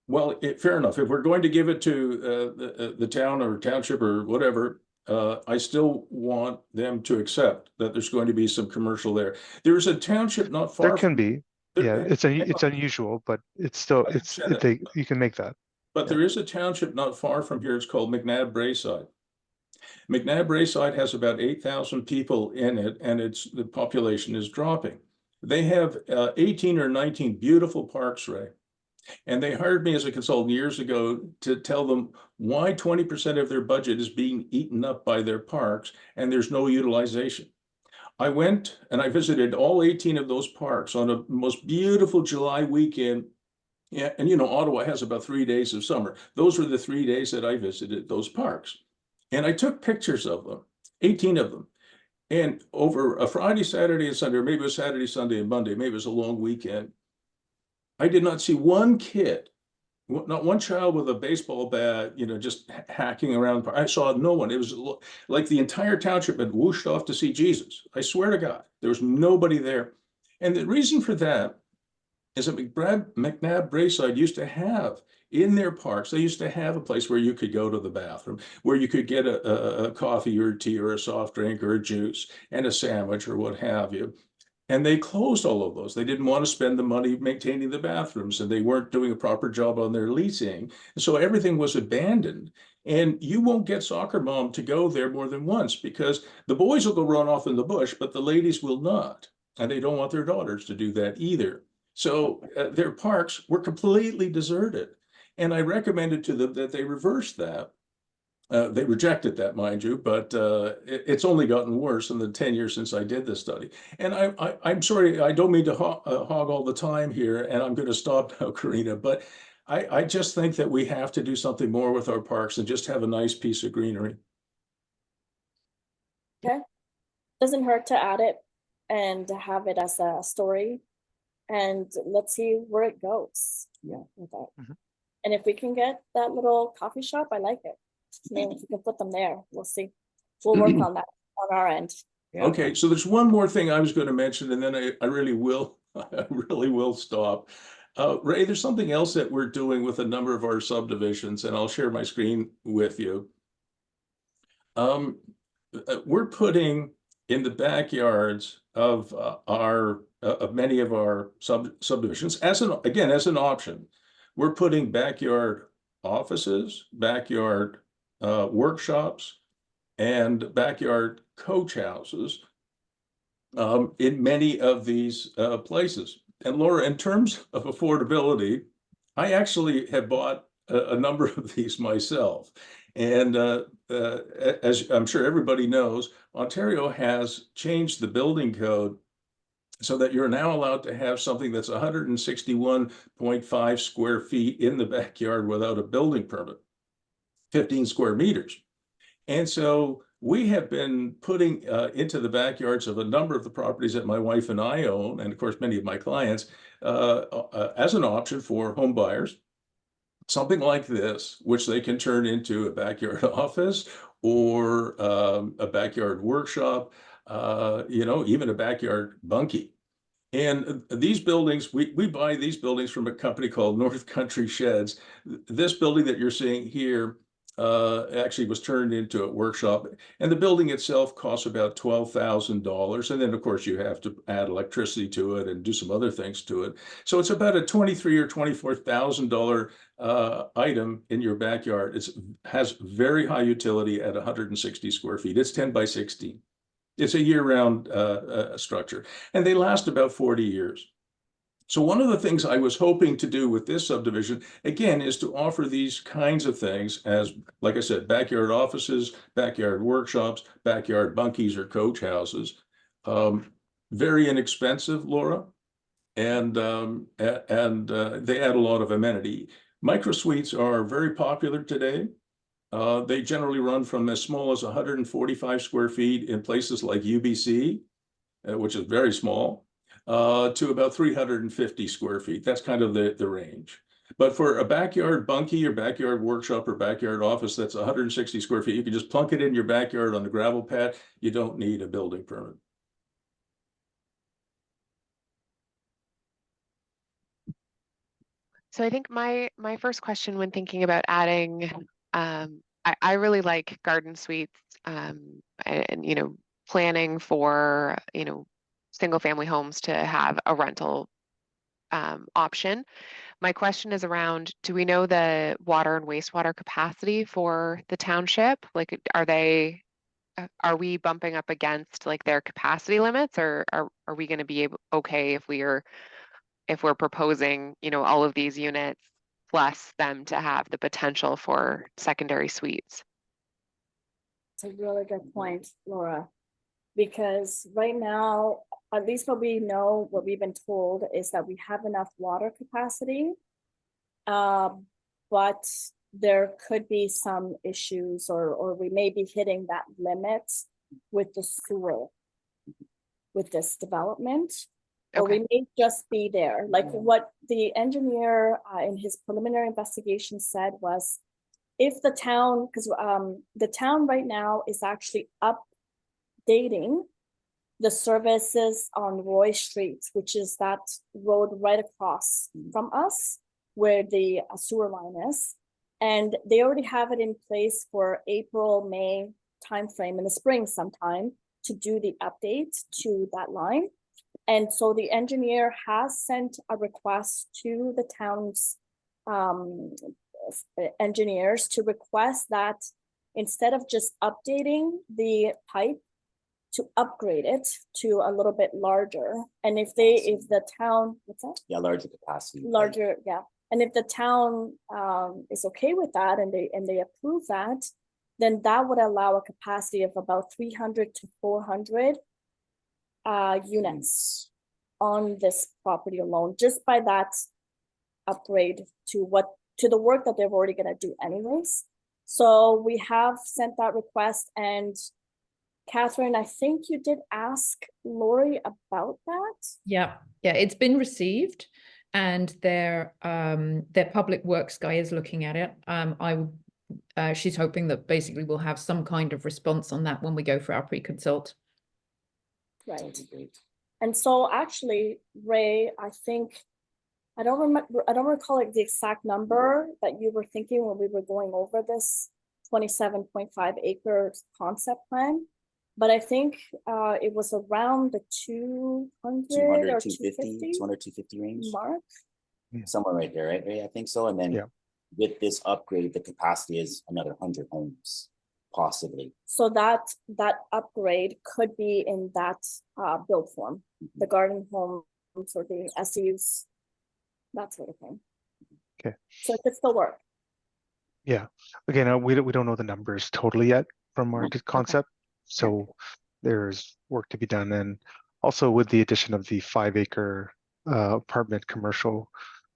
Well, fair enough. If we're going to give it to the town or township or whatever, I still want them to accept that there's going to be some commercial there. There's a township not far. There can be, yeah. It's unusual, but it's still you can make that. But there is a township not far from here. It's called McNabb Braeside. McNabb Braeside has about 8,000 people in it, and the population is dropping. They have 18 or 19 beautiful parks, Ray. And they hired me as a consultant years ago to tell them why 20% of their budget is being eaten up by their parks and there's no utilization. I went and I visited all 18 of those parks on a most beautiful July weekend. Yeah, and Ottawa has about 3 days of summer. Those were the 3 days that I visited those parks. And I took pictures of them, 18 of them. And over a Friday, Saturday, and Sunday, or maybe it was Saturday, Sunday, and Monday, maybe it was a long weekend, I did not see one kid, not one child with a baseball bat, just hacking around. I saw no one. It was like the entire township had whooshed off to see Jesus. I swear to God, there was nobody there. And the reason for that is that McNabb Braeside used to have in their parks, they used to have a place where you could go to the bathroom, where you could get a coffee or tea or a soft drink or a juice and a sandwich or what have you. And they closed all of those. They didn't want to spend the money maintaining the bathrooms, and they weren't doing a proper job on their leasing. So everything was abandoned. And you won't get soccer mom to go there more than once, because the boys will go run off in the bush, but the ladies will not. And they don't want their daughters to do that either. So their parks were completely deserted. And I recommended to them that they reverse that. They rejected that, mind you, but it's only gotten worse in the 10 years since I did this study. And I'm sorry, I don't mean to hog all the time here, and I'm going to stop now, Karina, but I just think that we have to do something more with our parks and just have a nice piece of greenery. Okay. Doesn't hurt to add it and have it as a story, and let's see where it goes. Yeah. With that. Mm-hmm. And if we can get that little coffee shop, I like it. I mean, if we can put them there, we'll see. We'll work on that on our end. Yeah. Okay, so there's one more thing I was going to mention, and then I really will, I really will stop. Ray, there's something else that we're doing with a number of our subdivisions, and I'll share my screen with you. We're putting in the backyards of many of our subdivisions as an option. We're putting backyard offices, backyard workshops, and backyard coach houses in many of these places. And Laura, in terms of affordability, I actually have bought a number of these myself. And as I'm sure everybody knows, Ontario has changed the building code so that you're now allowed to have something that's 161.5 square feet in the backyard without a building permit, 15 square meters. And so we have been putting into the backyards of a number of the properties that my wife and I own, and of course, many of my clients, as an option for home buyers, something like this, which they can turn into a backyard office or a backyard workshop, even a backyard bunkie. And these buildings, we buy these buildings from a company called North Country Sheds. This building that you're seeing here actually was turned into a workshop, and the building itself costs about $12,000. And then, of course, you have to add electricity to it and do some other things to it. So it's about a $23,000 or $24,000 item in your backyard. It has very high utility at 160 square feet. It's 10 by 16. It's a year-round structure, and they last about 40 years. So one of the things I was hoping to do with this subdivision, again, is to offer these kinds of things as, like I said, backyard offices, backyard workshops, backyard bunkies or coach houses. Very inexpensive, Laura, and they add a lot of amenity. Micro suites are very popular today. They generally run from as small as 145 square feet in places like UBC, which is very small, to about 350 square feet. That's kind of the range. But for a backyard bunkie or backyard workshop or backyard office that's 160 square feet, you can just plunk it in your backyard on a gravel pad. You don't need a building permit. So I think my first question when thinking about adding, I really like garden suites and planning for single family homes to have a rental option. My question is around, do we know the water and wastewater capacity for the township? Like, are we bumping up against like their capacity limits, or are we going to be okay if we're proposing, all of these units plus them to have the potential for secondary suites? It's a really good point, Laura, because right now, at least what we know, what we've been told is that we have enough water capacity, but there could be some issues or we may be hitting that limit with the sewer with this development. Or Okay. we may just be there. Like what the engineer in his preliminary investigation said was, if the town, because the town right now is actually updating the services on Roy Street, which is that road right across from us where the sewer line is. And they already have it in place for April, May timeframe in the spring sometime to do the update to that line. And so the engineer has sent a request to the town's engineers to request that instead of just updating the pipe, to upgrade it to a little bit larger. And if the town, what's that? Yeah, larger capacity. Larger, yeah. And if the town is okay with that and they approve that, then that would allow a capacity of about 300 to 400 units on this property alone, just by that upgrade to the work that they're already gonna do anyways. So we have sent that request, and Catherine, I think you did ask Lori about that. Yeah, it's been received, and their public works guy is looking at it. She's hoping that basically we'll have some kind of response on that when we go for our pre-consult. Right. That would be great. And so actually, Ray, I think, I don't recall like the exact number that you were thinking when we were going over this 27.5 acre concept plan. But I think it was around the 200 200, or 250, 200, 250 range. mark. Somewhere right there, right? I think so. And then Yeah. with this upgrade, the capacity is another 100 homes, possibly. So that upgrade could be in that build form, the garden homes or the SUs, that sort of thing. Okay. So it could still work. Yeah. Again, we don't know the numbers totally yet from market concept. So there's work to be done. And also with the addition of the 5 acre apartment commercial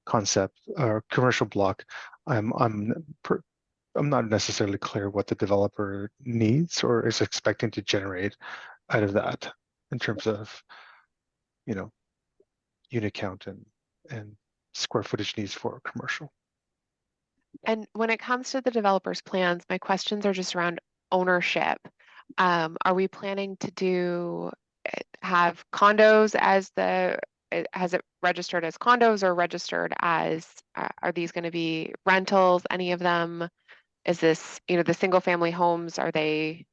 concept or commercial block, I'm not necessarily clear what the developer needs or is expecting to generate out of that in terms of, you know, unit count and square footage needs for commercial. And when it comes to the developer's plans, my questions are just around ownership. Are we planning to have condos as has it registered as condos or registered as, are these going to be rentals, any of them? Is this, the single family homes, they're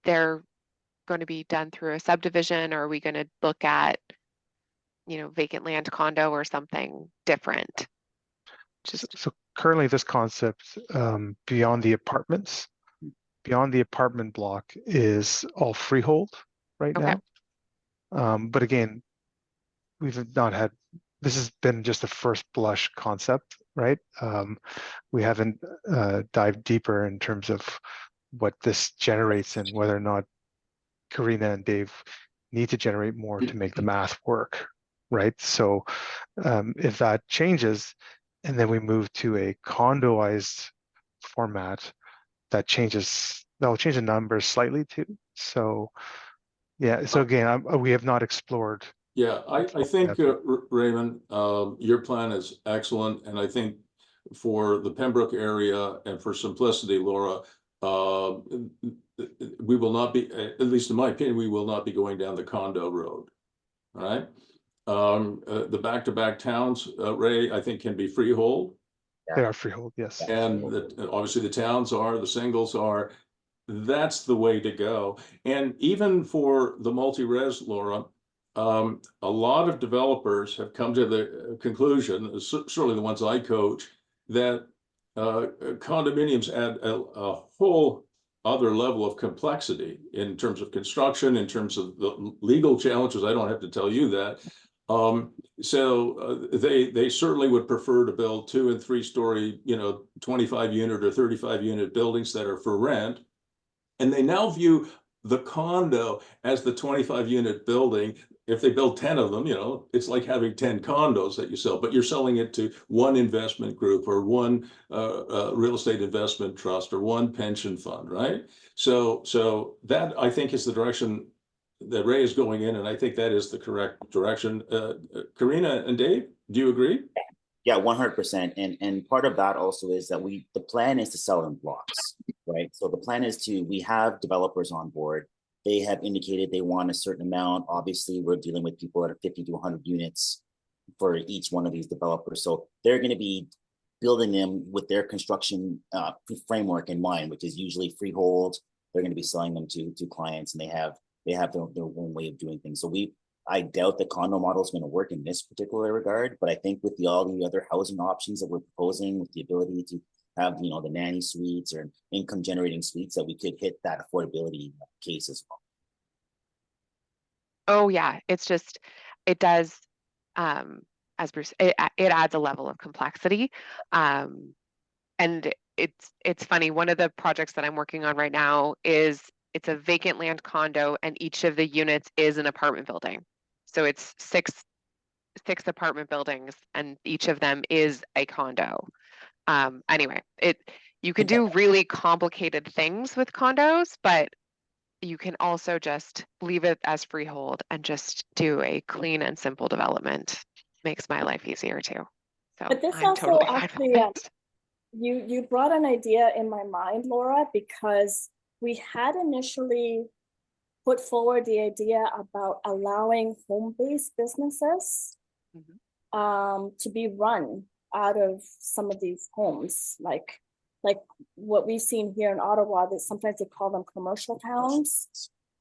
going to be done through a subdivision, or are we going to look at, vacant land condo or something different? So currently this concept beyond the apartment block is all freehold right now. But again, this has been just a first blush concept, right? We haven't dived deeper in terms of what this generates and whether or not Carina and Dave need to generate more to make the math work, right? So if that changes, and then we move to a condoized format, that will change the numbers slightly too. So yeah, so again, we have not explored. Yeah, I think, Raymond, your plan is excellent. And I think for the Pembroke area and for simplicity, Laura, we will not be, at least in my opinion, we will not be going down the condo road. All right. The back-to-back towns, Ray, I think can be freehold. They are freehold, yes. And obviously the towns are, the singles are. That's the way to go. And even for the multi-res, Laura, a lot of developers have come to the conclusion, certainly the ones I coach, that condominiums add a whole other level of complexity in terms of construction, in terms of the legal challenges. I don't have to tell you that. So they certainly would prefer to build 2- and 3-story, 25 unit or 35 unit buildings that are for rent. And they now view the condo as the 25 unit building. If they build 10 of them, it's like having 10 condos that you sell, but you're selling it to one investment group or one real estate investment trust or one pension fund, right? So that, I think, is the direction that Ray is going in, and I think that is the correct direction. Carina and Dave, do you agree? Yeah, 100%. And part of that also is that the plan is to sell in blocks, right? So the plan is we have developers on board. They have indicated they want a certain amount. Obviously, we're dealing with people that are 50 to 100 units for each one of these developers. So they're going to be building them with their construction framework in mind, which is usually freehold. They're going to be selling them to clients, and they have their own way of doing things. So I doubt the condo model is going to work in this particular regard, but I think with all the other housing options that we're proposing, with the ability to have, the nanny suites or income generating suites, that we could hit that affordability case as well. Oh yeah, it's just, it does, as Bruce, it adds a level of complexity. And it's funny, one of the projects that I'm working on right now is, it's a vacant land condo, and each of the units is an apartment building. So it's six apartment buildings, and each of them is a condo. Anyway, you can do really complicated things with condos, but you can also just leave it as freehold and just do a clean and simple development. Makes my life easier too. So But this I'm also totally fine actually, with it. you brought an idea in my mind, Laura, because we had initially put forward the idea about allowing home-based businesses to be run out of some of these homes, like what we've seen here in Ottawa, that sometimes they call them commercial towns.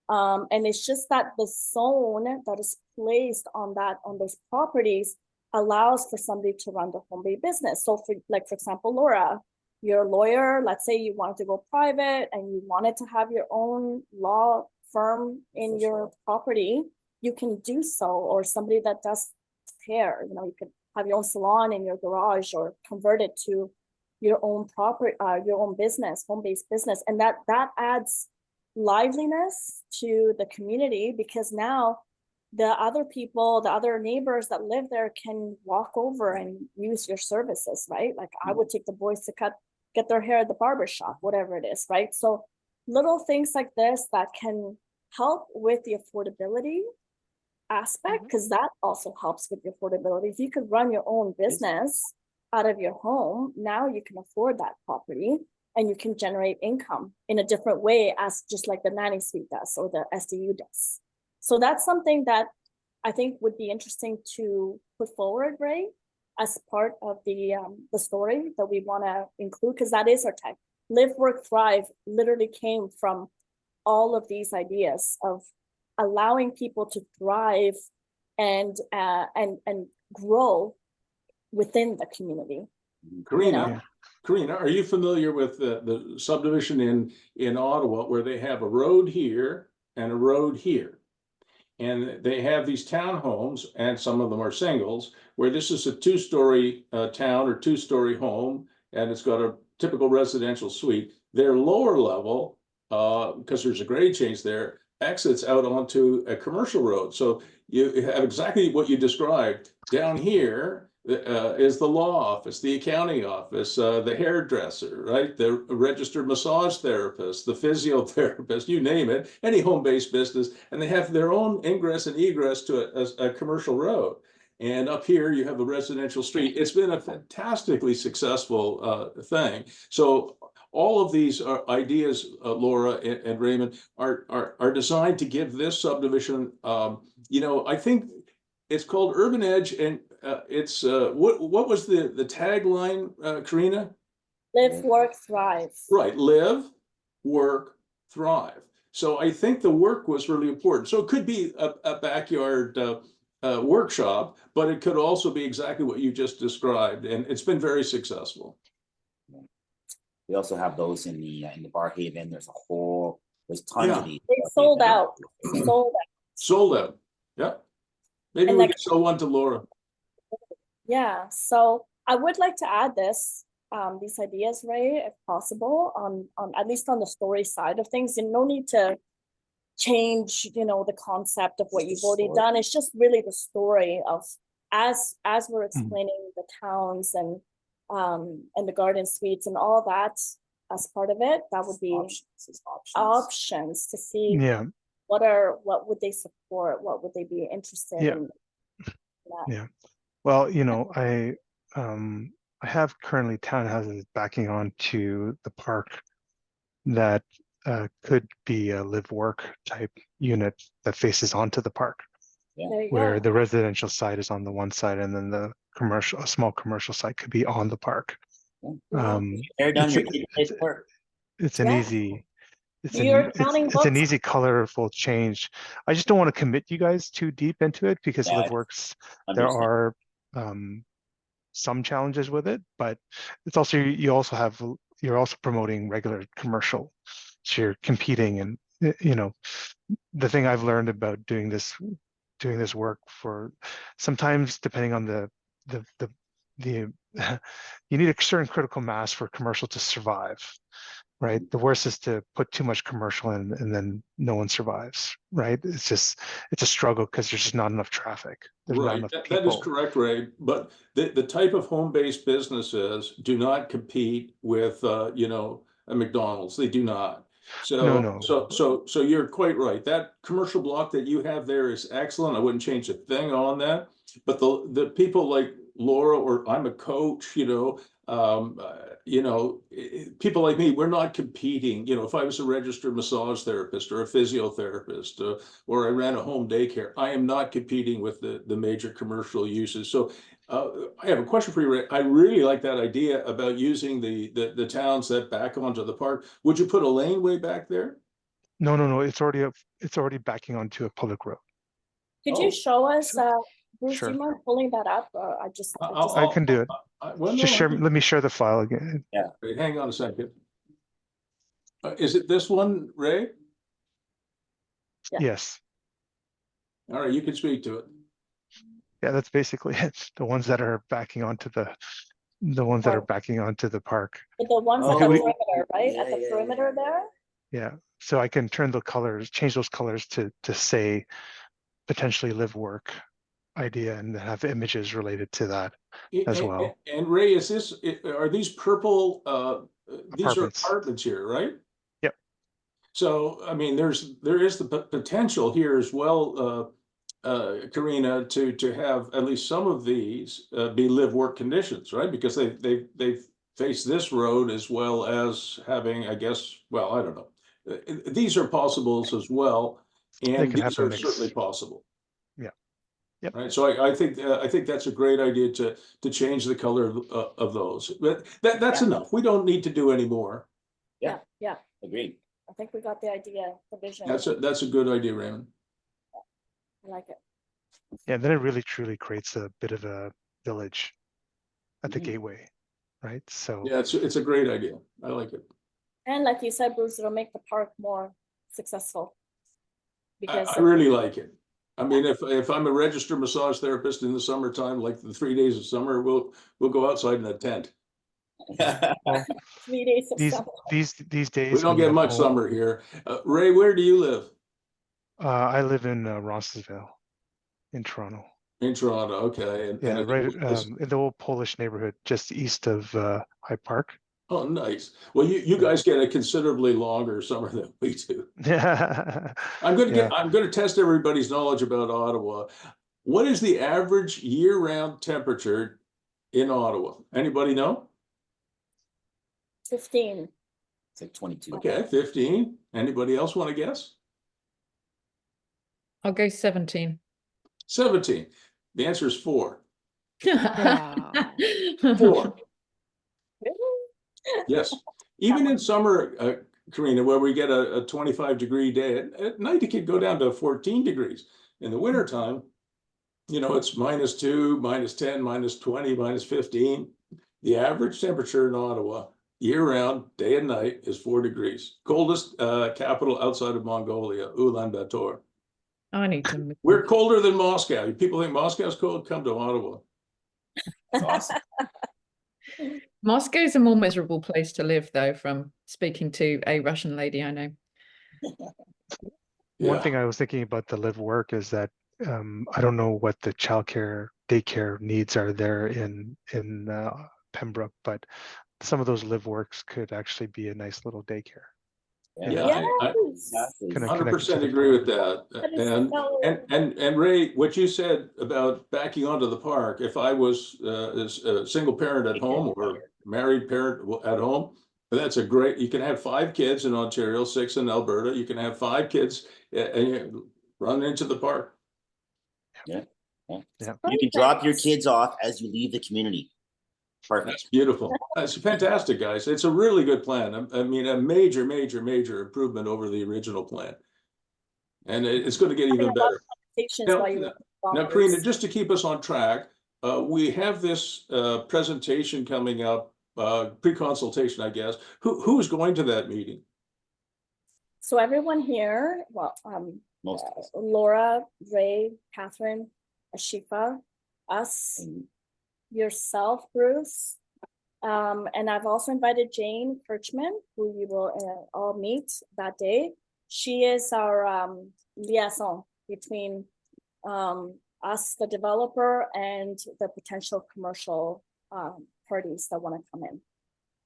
And it's just that the zone that is placed on those properties allows for somebody to run the home-based business. So for example, Laura, you're a lawyer, let's say you wanted to go private and you wanted to have your own law firm in your property, you can do so. Or somebody that does hair, you could have your own salon in your garage or convert it to your own property, your own business, home-based business. And that adds liveliness to the community, because now the other people, the other neighbors that live there can walk over and use your services, right? Like I would take the boys to get their hair at the barber shop, whatever it is, right? So little things like this that can help with the affordability aspect, because that also helps with the affordability. If you could run your own business out of your home, now you can afford that property and you can generate income in a different way, as just like the nanny suite does or the SDU does. So that's something that I think would be interesting to put forward, Ray, as part of the story that we want to include, because that is our tag. Live, work, thrive literally came from all of these ideas of allowing people to thrive and grow within the community. Carina, are you familiar with the subdivision in Ottawa where they have a road here and a road here? And they have these townhomes, and some of them are singles, where this is a two-story town or two-story home, and it's got a typical residential suite. Their lower level, because there's a grade change there, exits out onto a commercial road. So you have exactly what you described. Down here is the law office, the accounting office, the hairdresser, right? The registered massage therapist, the physiotherapist, you name it, any home-based business, and they have their own ingress and egress to a commercial road. And up here you have a residential street. It's been a fantastically successul thing. So all of these ideas, Laura and Raymond, are designed to give this subdivision, I think it's called Urban Edge, and it's what was the tagline, Carina? Live, work, thrive. Right, live, work, thrive. So I think the work was really important. So it could be a backyard workshop, but it could also be exactly what you just described, and it's been very successful. We also have those in the Barhaven. There's tons of these. They sold out. Sold out. Yeah. Maybe we can sell one to Laura. Yeah. So I would like to add these ideas, Ray, if possible, on at least on the story side of things. And no need to change, the concept of what you've already done. It's just really the story of as we're explaining the towns and the garden suites and all that as part of it. That would be options to see what would they support, what would they be interested in. Well, I have currently townhouses backing onto the park that could be a live work type unit that faces onto the park, where the residential side is on the one side and then the a small commercial side could be on the park. It's an easy, it's an easy colorful change. I just don't want to commit you guys too deep into it, because LiveWorks, there are some challenges with it, but it's also, you're also promoting regular commercial, so you're competing. And the thing I've learned about doing this work, for sometimes depending on the you need a certain critical mass for commercial to survive, right? The worst is to put too much commercial in and then no one survives, right? It's a struggle because there's just not enough traffic. There's not enough people. That is correct, Ray. But the type of home-based businesses do not compete with a McDonald's. They do not. So you're quite right. That commercial block that you have there is excellent. I wouldn't change a thing on that. But the people like Laura, or I'm a coach, you know, people like me, we're not competing. You know, if I was a registered massage therapist or a physiotherapist, or I ran a home daycare, I am not competing with the major commercial uses. So I have a question for you, Ray. I really like that idea about using the towns that back onto the park. Would you put a laneway back there? No. It's already backing onto a public road. Could Oh, you show us, Bruce, do Sure. you mind pulling that up? I can do it. Well, Just no, share. Let me share the file again. wait, hang on a second. Is it this one, Ray? Yeah. Yes. All right, you can speak to it. Yeah, that's basically it. The ones that are backing onto the ones that are backing onto the park. But the ones at the Oh, perimeter, right? At the yeah, perimeter there? Yeah. So I can turn the colors, change those colors to say potentially live work idea and have images related to that as well. And Ray, are these purple, these are Apartments. apartments here, right? Yep. So, I mean, there is the potential here as well, Carina, to have at least some of these be live work conditions, right? Because they face this road as well as having, I guess, well, I don't know. These are possibles as well, and can these happen are next. certainly possible. Yeah. Yep. Right. So I think that's a great idea to change the color of those. But that's enough. We don't need to do any more. Yeah, Agreed. I think we got the idea, the vision. That's a good idea, Raymond. I like it. Yeah, then it really truly creates a bit of a village at the gateway, right? So Yeah, it's a great idea. I like it. And like you said, Bruce, it'll make the park more successful. Because I really like it. I mean, if I'm a registered massage therapist in the summertime, like the 3 days of summer, we'll go outside in a tent. well, 3 days of these summer. these days We don't when you get have much home- summer here. Ray, where do you live? I live in Roncesvalles in Toronto. In Toronto, okay. Yeah, And right in the old Polish neighborhood just east of Hyde Park. oh, nice. Well, you guys get a considerably longer summer than we do. Yeah. I'm gonna test everybody's knowledge about Ottawa. What is the average year-round temperature in Ottawa? Anybody know? 15. It's like 22. Okay, 15. Anybody else want to guess? I'll go 17. 17. The answer is 4. Wow. 4. Really? Yes. Even in summer, Carina, where we get a 25-degree day, at night it could go down to 14 degrees. In the wintertime, you know, it's -2, -10, -20, -15. The average temperature in Ottawa year-round, day and night, is 4 degrees. Coldest capital outside of Mongolia, Ulaanbaatar. I need to move. We're colder than Moscow. People think Moscow's cold, come to Ottawa. That's awesome. Moscow's a more miserable place to live, though, from speaking to a Russian lady I know. One Yeah. thing I was thinking about the live work is that I don't know what the childcare daycare needs are there in Pembroke, but some of those live works could actually be a nice little daycare. Yeah, I Exactly. Connect- 100% to the agree with park. that. That is so- And Ray, what you said about backing onto the park, if I was a single parent at home or married parent at home, that's a great, you can have 5 kids in Ontario, 6 in Alberta, you can have 5 kids and you run into the park. Yeah. Yeah. You can drop your kids off as you leave the community. Perfect. That's beautiful. That's fantastic, guys. It's a really good plan. I mean, a major improvement over the original plan. And it's going to get even better. Conversations Now, while you were now, gone, Carina, Bruce. just to keep us on track, we have this presentation coming up, pre-consultation, I guess. Who's going to that meeting? So everyone here, well, Most of us. Laura, Ray, Catherine, Ashifa, us, And yourself, Bruce. And I've also invited Jane Kirchman, who you will all meet that day. She is our liaison between us, the developer, and the potential commercial parties that want to come in.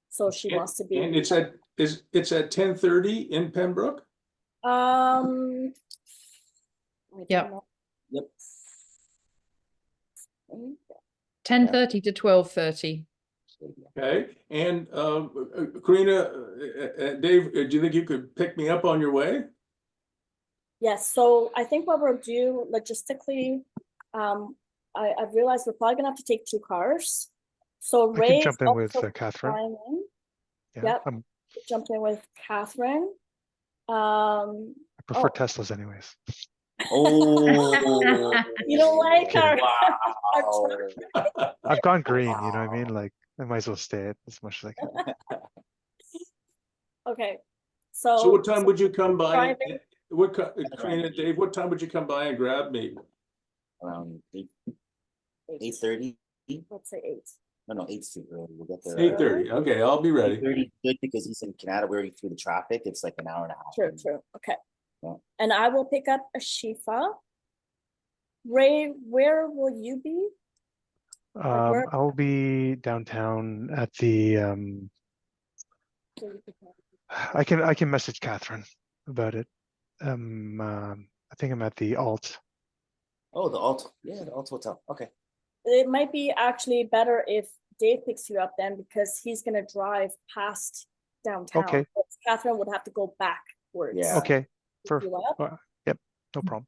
So she wants to be. And it's at 10:30 in Pembroke? I don't Yep. know. Yep. 10:30 to 12:30. Okay, and Carina, Dave, do you think you could pick me up on your way? Yes, so I think what we'll do logistically, I've realized we're probably gonna have to take 2 cars. So I Ray can is jump in with also Catherine. flying in. Yeah, Yep. Jump in with Catherine. I prefer Oh. Teslas anyways. Oh, You don't like our, wow. I've gone green, you know what I mean? Like I might as well stay it as much as I can. okay, So what time would you come by? driving. Carina, Dave, what time would you come by and grab me? Around 8:30. Let's say 8. No, 8's too early. We'll get there. 8:30. Okay, I'll be ready. 8:30 good because he's in Canada. We're already through the traffic. It's like an hour and a half. True. Okay. Yeah. And I will pick up Ashifa. Ray, where will you be? I'll be downtown at the I can message Catherine about it. I think I'm at the Alt. Oh, the Alt. Yeah, the Alt Hotel. Okay. It might be actually better if Dave picks you up then, because he's gonna drive past downtown. Okay. But Catherine would have to go backwards. Yeah. Okay. Pick you up. Yep, no problem.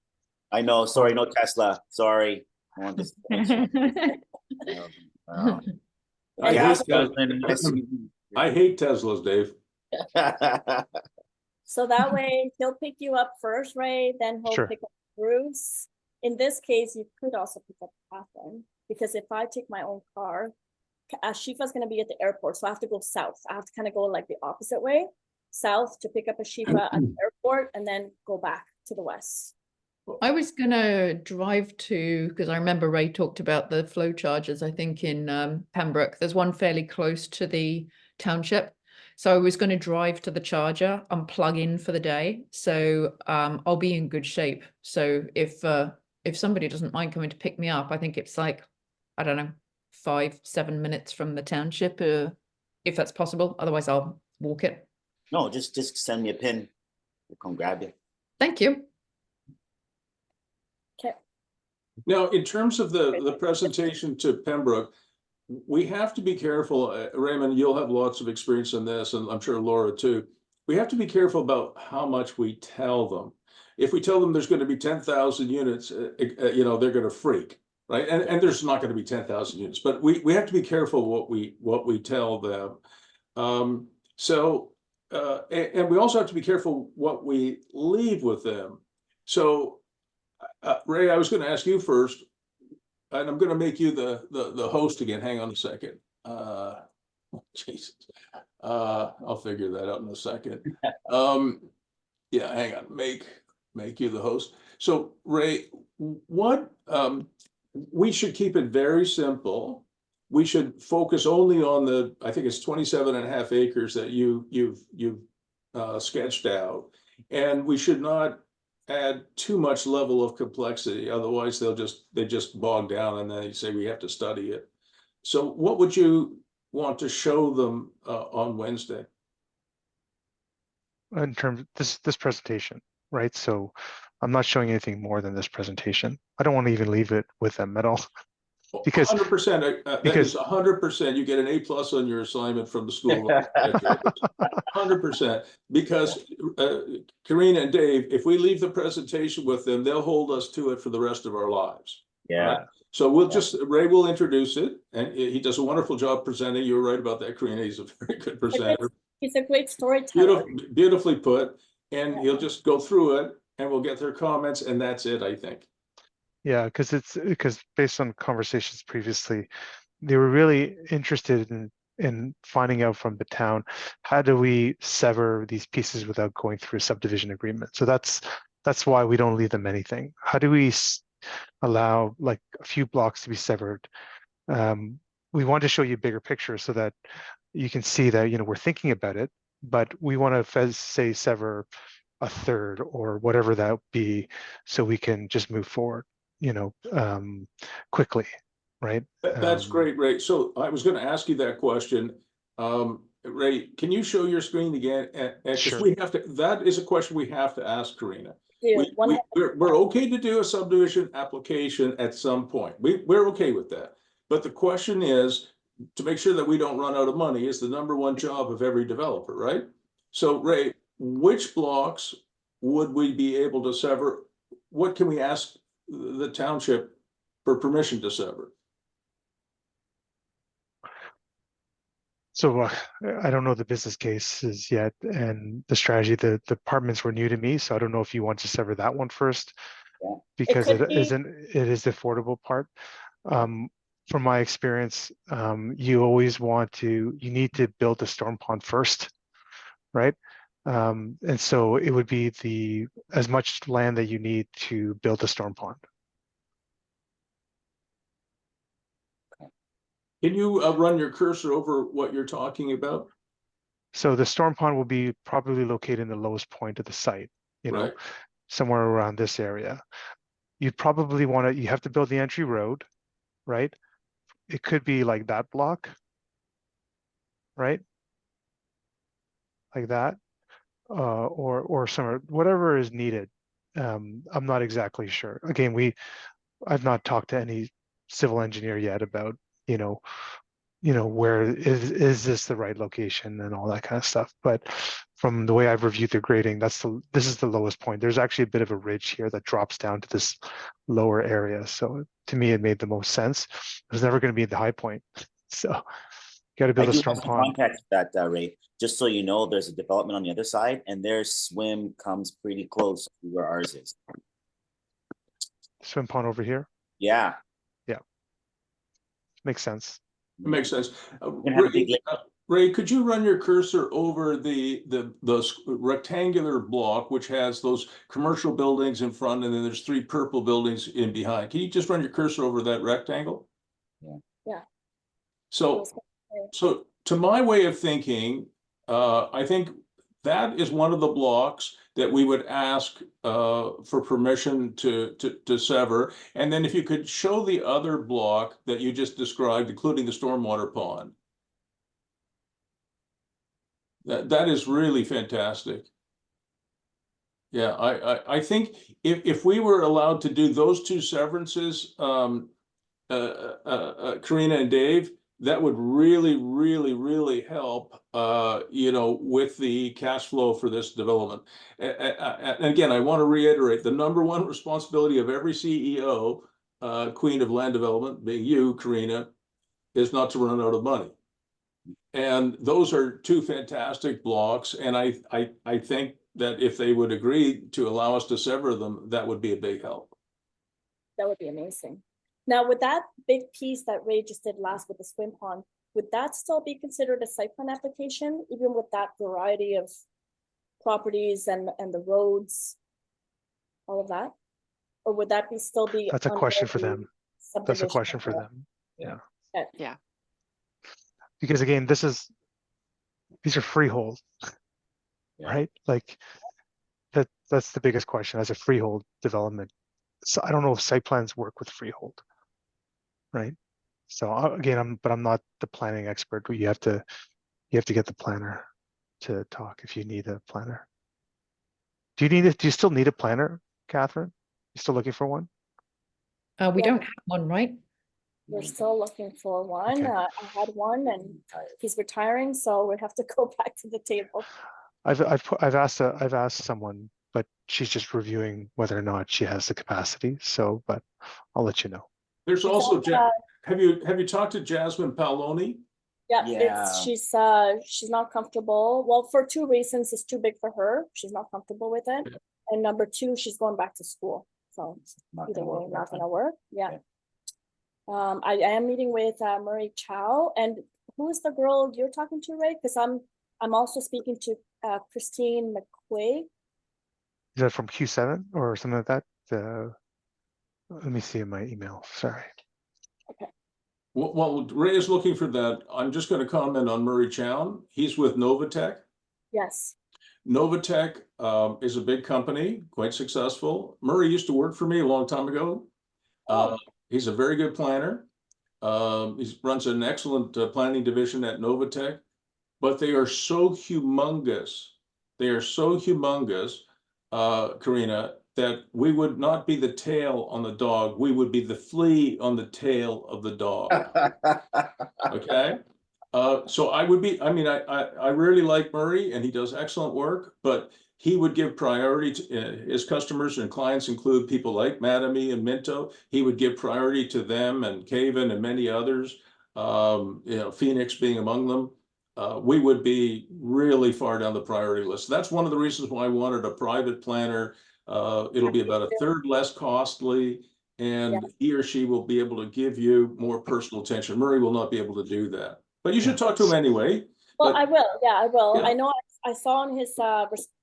I know. Sorry, no Tesla. Sorry. I want this. I hate Teslas, Dave. So that way he'll pick you up first, Ray, then he'll Sure. pick up Bruce. In this case, you could also pick up Catherine, because if I take my own car, Ashifa's going to be at the airport, so I have to go south. I have to kind of go like the opposite way, south, to pick up Ashifa at the airport and then go back to the west. I was gonna drive to, because I remember Ray talked about the flow chargers, I think in Pembroke. There's one fairly close to the township. So I was going to drive to the charger and plug in for the day. So I'll be in good shape. So if somebody doesn't mind coming to pick me up, I think it's like, I don't know, 5-7 minutes from the township, if that's possible. Otherwise I'll walk it. No, just send me a pin. We'll come grab you. Thank you. Okay. Now, in terms of the presentation to Pembroke, we have to be careful. Raymond, you'll have lots of experience in this, and I'm sure Laura too. We have to be careful about how much we tell them. If we tell them there's going to be 10,000 units, they're going to freak, right? And there's not going to be 10,000 units, but we have to be careful what we tell them. And we also have to be careful what we leave with them. So, Ray, I was going to ask you first, and I'm going to make you the host again. Hang on a second. Jesus. I'll figure that out in a second. Yeah, hang on. Make you the host. So, Ray, what we should keep it very simple. We should focus only on I think it's 27.5 acres that you've sketched out, and we should not add too much level of complexity. Otherwise they just bog down, and then you say we have to study it. So what would you want to show them on Wednesday? In terms of this presentation, right? So I'm not showing anything more than this presentation. I don't want to even leave it with them at all. Because 100%, that is 100%. You get an A+ on your assignment from the school. 100%, because Carina and Dave, if we leave the presentation with them, they'll hold us to it for the rest of our lives. Yeah. Right? So Ray will introduce it, and he does a wonderful job presenting. You're right about that, Carina. He's a very good presenter. He's a great storyteller. Beautifully put, and he'll just go through it, and we'll get their comments, and that's it, I think. Yeah, because based on conversations previously, they were really interested in finding out from the town, how do we sever these pieces without going through a subdivision agreement? So that's why we don't leave them anything. How do we allow like a few blocks to be severed? We want to show you a bigger picture so that you can see that, we're thinking about it, but we want to say sever a third or whatever that would be, so we can just move forward, quickly, right? That's great, Ray. So I was going to ask you that question. Ray, can you show your screen again? Because Sure. we have to. That is a question we have to ask Carina. Dude, We're okay to do a subdivision application at some point. We're okay with that. But the question is, to make sure that we don't run out of money is the #1 job of every developer, right? So Ray, which blocks would we be able to sever? What can we ask the township for permission to sever? So I don't know the business cases yet and the strategy. The departments were new to me, so I don't know if you want to sever that one first, Yeah. because could it be- isn't. It is the affordable part. From my experience, you always you need to build a storm pond first, right? And so it would be as much land that you need to build a storm pond. Can you run your cursor over what you're talking about? So the storm pond will be probably located in the lowest point of the site, Right. somewhere around this area. You'd probably you have to build the entry road, right? It could be like that block, right? Like that, or somewhere, whatever is needed. I'm not exactly sure. Again, I've not talked to any civil engineer yet about, where is this the right location and all that kind of stuff. But from the way I've reviewed the grading, this is the lowest point. There's actually a bit of a ridge here that drops down to this lower area. So to me, it made the most sense. It was never going to be the high point. So you got to build I a do storm have some pond. context that, Ray, just so you know, there's a development on the other side and their swim comes pretty close to where ours is. Swim pond over here. Yeah. Makes sense. It makes sense. gonna have a big Ray, could you run your cursor over the rectangular block, which has those commercial buildings in front, and then there's 3 purple buildings in behind? Can you just run your cursor over that rectangle? Yeah. So to my way of thinking, I think that is one of the blocks that we would ask for permission to sever. And then if you could show the other block that you just described, including the stormwater pond. That is really fantastic. Yeah, I think if we were allowed to do those 2 severances, Carina and Dave, that would really, really, really help, with the cash flow for this development. And again, I want to reiterate, the #1 responsibility of every CEO, queen of land development, being you, Carina, is not to run out of money. And those are 2 fantastic blocks. And I think that if they would agree to allow us to sever them, that would be a big help. That would be amazing. Now, with that big piece that Ray just did last with the swim pond, would that still be considered a site plan application, even with that variety of properties and the roads, all of that? Or would that still be? That's a question for them. That's a subdivision question for area? them. Yeah. Okay. Yeah. Because again, these are freehold, right? Like that's the biggest question as a freehold development. So I don't know if site plans work with freehold, right? So again, I'm not the planning expert. You have to get the planner to talk if you need a planner. Do you still need a planner, Catherine? You still looking for one? We Yeah. don't have one, right? We're still looking for one. Okay. I had one and he's retiring, so we have to go back to the table. I've asked someone, but she's just reviewing whether or not she has the capacity. So, but I'll let you know. There's also, have you talked to Jasmine Paoloni? Yeah, she's not comfortable. Well, for 2 reasons, it's too big for her. She's not comfortable with it. Yeah. And number 2, she's going back to school. So either way, not gonna work. Yeah. I am meeting with Murray Chow. And who is the girl you're talking to, Ray? Because I'm also speaking to Christine McQuaig. Is that from Q7 or something like that? Let me see in my email. Sorry. Okay. Well, Ray is looking for that. I'm just going to comment on Murray Chown. He's with Novatech. Yes. Novatech is a big company, quite successful. Murray used to work for me a long time ago. He's a very good planner. He runs an excellent planning division at Novatech, but they are so humongous. They are so humongous, Carina, that we would not be the tail on the dog, we would be the flea on the tail of the dog. Okay? So I would be, I mean, I really like Murray and he does excellent work, but he would give priority to his customers, and clients include people like Madame and Minto. He would give priority to them and Caven and many others, you know, Phoenix being among them. We would be really far down the priority list. That's one of the reasons why I wanted a private planner. It'll be about a third less costly, and he or she will be able to give you more personal attention. Murray will not be able to do that, but you should talk to him anyway. Well, But I will. Yeah, I will. Yeah. I know I saw in his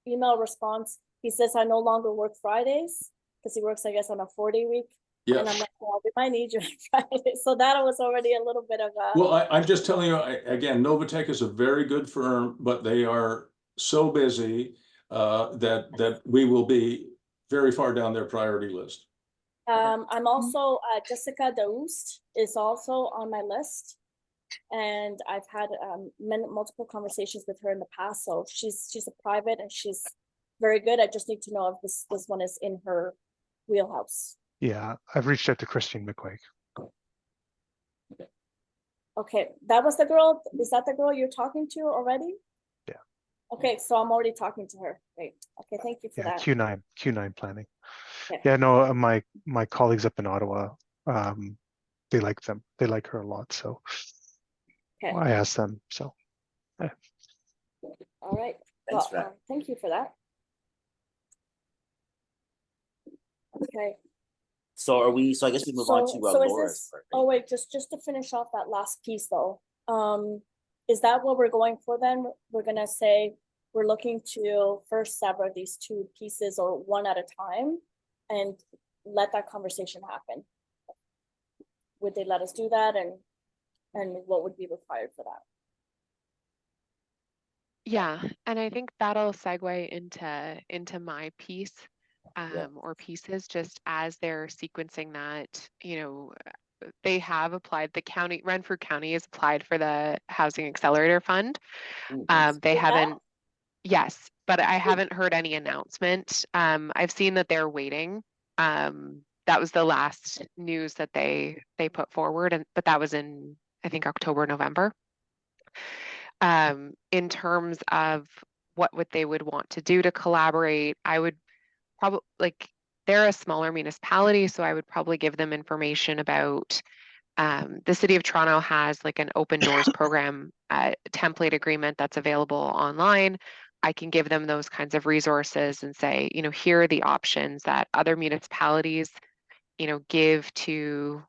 email response, he says, I no longer work Fridays because he works, I guess, on a 4-day week. yeah, And I'm like, well, we might need you on Friday. So that was already a little bit of a. well, I'm just telling you, again, Novatech is a very good firm, but they are so busy that we will be very far down their priority list. I'm also, Jessica Daoust is also on my list. And I've had multiple conversations with her in the past. So she's a private and she's very good. I just need to know if this one is in her wheelhouse. Yeah, I've reached out to Christine McQuaig. Okay, that was the girl. Is that the girl you're talking to already? Yeah. Okay, so I'm already talking to her. Great. Okay, thank you for Yeah, that. Q9 planning. Okay. Yeah, no, my colleagues up in Ottawa, they like them. They like her a lot. So Okay. I asked them. So All right. Thanks Well, for that. thank you for that. Okay. So I guess we move on to is Laura's this, part, oh right? wait, just to finish off that last piece though. Is that what we're going for then? We're gonna say we're looking to first sever these two pieces or one at a time and let that conversation happen. Would they let us do that, and what would be required for that? Yeah, and I think that'll segue into my piece, or pieces, just as they're sequencing that, you know, they have applied, the county, Renfrew County has applied for the Housing Accelerator Fund. Ooh, nice. They Yeah. haven't, yes, but I haven't heard any announcement. I've seen that they're waiting. That was the last news that they put forward, but that was in, I think, October, November. In terms of what they would want to do to collaborate, I would probably, like, they're a smaller municipality, so I would probably give them information about the City of Toronto has like an open doors program template agreement that's available online. I can give them those kinds of resources and say, you know, here are the options that other municipalities, you know, give to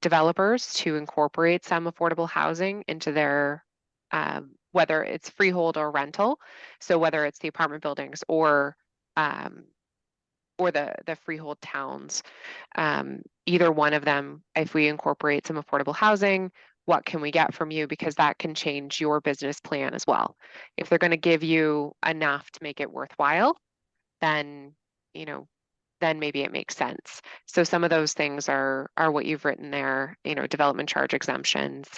developers to incorporate some affordable housing into their, whether it's freehold or rental. So whether it's the apartment buildings or the freehold towns, either one of them, if we incorporate some affordable housing, what can we get from you? Because that can change your business plan as well. If they're going to give you enough to make it worthwhile, then, you know, then maybe it makes sense. So some of those things are what you've written there, you know, development charge exemptions,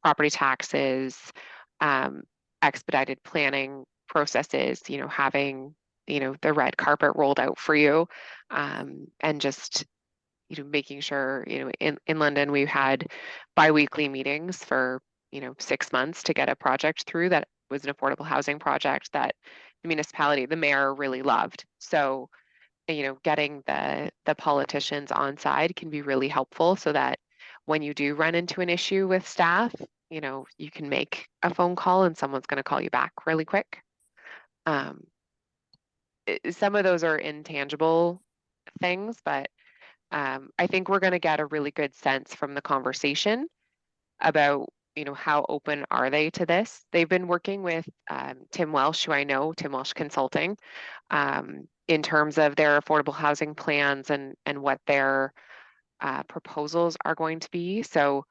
property taxes, expedited planning processes, you know, having, you know, the red carpet rolled out for you, and just, you know, making sure, you know, in London, we've had bi-weekly meetings for, you know, 6 months to get a project through that was an affordable housing project that the municipality, the mayor really loved. So, you know, getting the politicians on side can be really helpful so that when you do run into an issue with staff, you know, you can make a phone call and someone's going to call you back really quick. Some of those are intangible things, but I think we're going to get a really good sense from the conversation about, you know, how open are they to this. They've been working with Tim Welsh, who I know, Tim Welsh Consulting, in terms of their affordable housing plans and what their proposals are going to be. So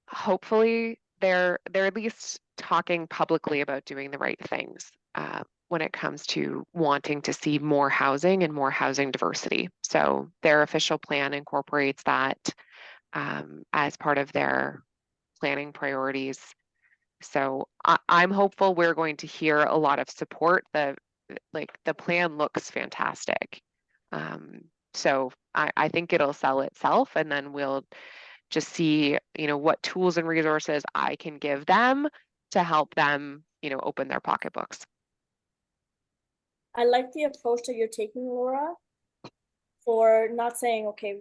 hopefully they're at least talking publicly about doing the right things when it comes to wanting to see more housing and more housing diversity. So their official plan incorporates that as part of their planning priorities. So I'm hopeful we're going to hear a lot of support. The plan looks fantastic. So I think it'll sell itself, and then we'll just see, what tools and resources I can give them to help them, open their pocketbooks. I like the approach that you're taking, Laura, for not saying, okay,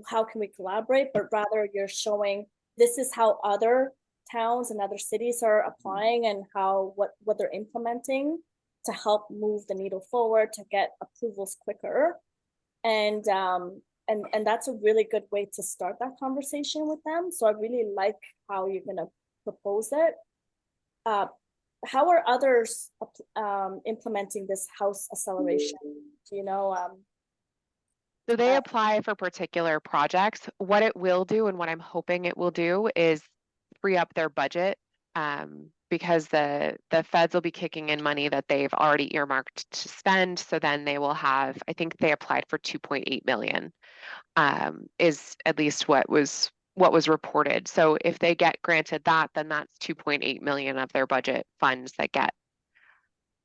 how can we collaborate, but rather you're showing this is how other towns and other cities are applying and what they're implementing to help move the needle forward, to get approvals quicker. And that's a really good way to start that conversation with them. So I really like how you're going to propose it. How are others implementing this house acceleration? Do you know? So they apply for particular projects. What it will do, and what I'm hoping it will do, is free up their budget, because the feds will be kicking in money that they've already earmarked to spend. So then they will have, I think they applied for 2.8 million, is at least what was reported. So if they get granted that, then that's 2.8 million of their budget funds that get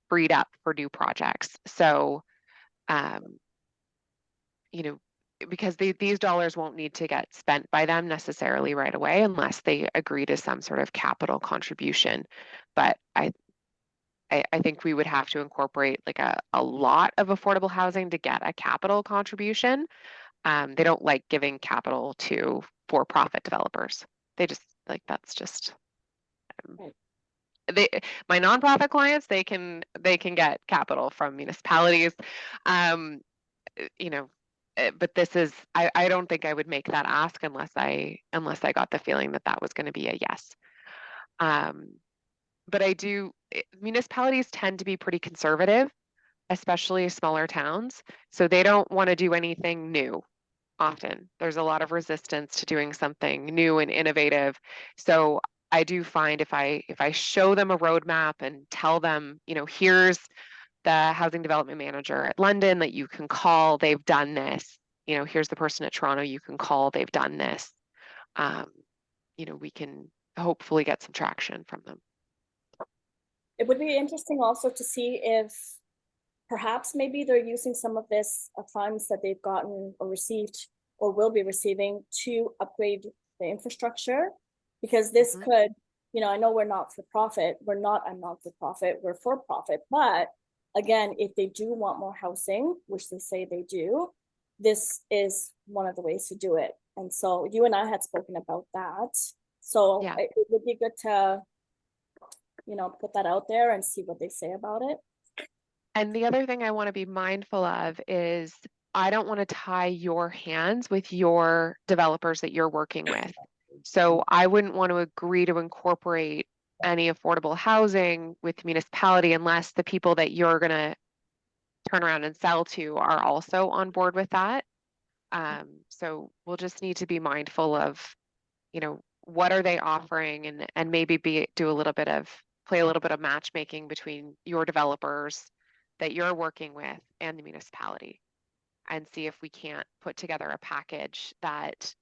freed up for new projects. So, because these dollars won't need to get spent by them necessarily right away unless they agree to some sort of capital contribution. But I think we would have to incorporate like a lot of affordable housing to get a capital contribution. They don't like giving capital to for-profit developers. They just that's just my nonprofit clients, they can get capital from municipalities. But this is, I don't think I would make that ask unless I got the feeling that was going to be a yes. But municipalities tend to be pretty conservative, especially smaller towns. So they don't want to do anything new. Often there's a lot of resistance to doing something new and innovative. So I do find if I show them a roadmap and tell them, here's the housing development manager at London that you can call, they've done this. Here's the person at Toronto you can call, they've done this. We can hopefully get some traction from them. It would be interesting also to see if perhaps maybe they're using some of this funds that they've gotten or received or will be receiving to upgrade the infrastructure, because this could, I know we're not for profit. We're not a not-for-profit, we're for profit. But again, if they do want more housing, which they say they do, this is one of the ways to do it. And so you and I had spoken about that. So yeah, it would be good to, put that out there and see what they say about it. And the other thing I want to be mindful of is I don't want to tie your hands with your developers that you're working with. So I wouldn't want to agree to incorporate any affordable housing with the municipality unless the people that you're going to turn around and sell to are also on board with that. So we'll just need to be mindful of, what are they offering, and maybe play a little bit of matchmaking between your developers that you're working with and the municipality, and see if we can't put together a package that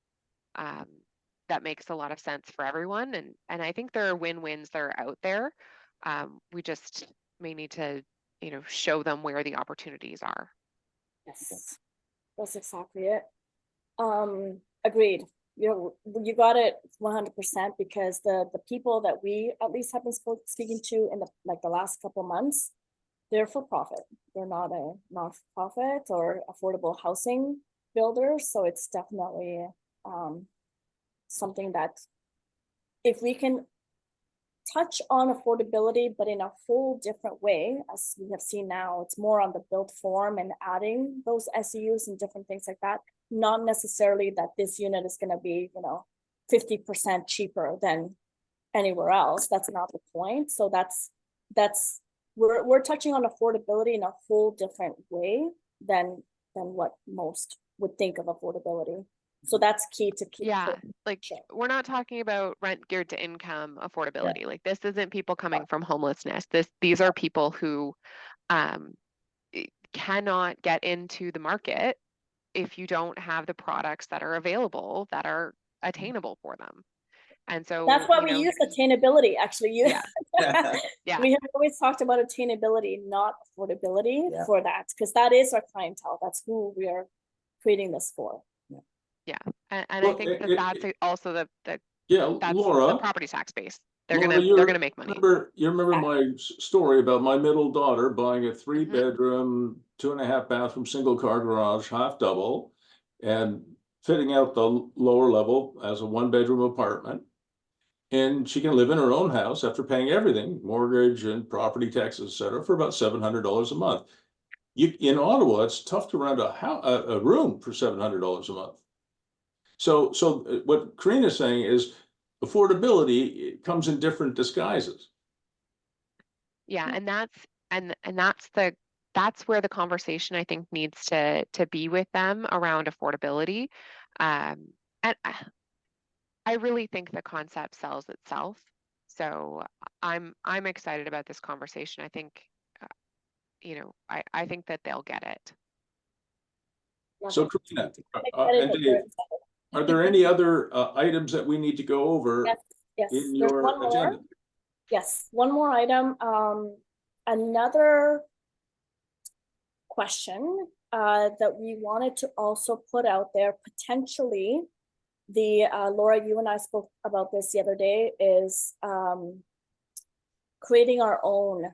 makes a lot of sense for everyone. And I think there are win-wins that are out there. We just may need to, show them where the opportunities are. Yes, that's exactly it. Agreed. You got it 100%, because the people that we at least have been speaking to in the last couple of months, they're for profit. They're not a non-profit or affordable housing builder. So it's definitely something that if we can touch on affordability, but in a whole different way, as we have seen now, it's more on the built form and adding those SEUs and different things like that. Not necessarily that this unit is going to be, 50% cheaper than anywhere else. That's not the point. So we're touching on affordability in a whole different way than what most would think of affordability. So that's key to keep. Yeah, we're not talking about rent geared to income affordability. Like this isn't people coming from homelessness. These are people who cannot get into the market if you don't have the products that are available that are attainable for them. And so That's why you we know, use attainability, actually. Yeah. Yeah. We have always talked about attainability, not affordability Yeah. for that, because that is our clientele. That's who we are creating this for. and I Well, think that that's also the yeah, that's Laura. the property tax base. They're Laura, gonna make money. You remember my story about my middle daughter buying a 3-bedroom, 2.5 bathroom, single car garage, half double, and fitting out the lower level as a 1-bedroom apartment. And she can live in her own house after paying everything, mortgage and property taxes, et cetera, for about $700 a month. In Ottawa, it's tough to rent a room for $700 a month. So what Carina's saying is affordability comes in different disguises. Yeah, and that's where the conversation I think needs to be with them around affordability. And I really think the concept sells itself. So I'm excited about this conversation. I think you know, I think that they'll get it. So Carina, and Dave, are there any other items that we need to go over Yes. in There's your one more. agenda? Yes, one more item. Another question that we wanted to also put out there, potentially, Laura, you and I spoke about this the other day, is creating our own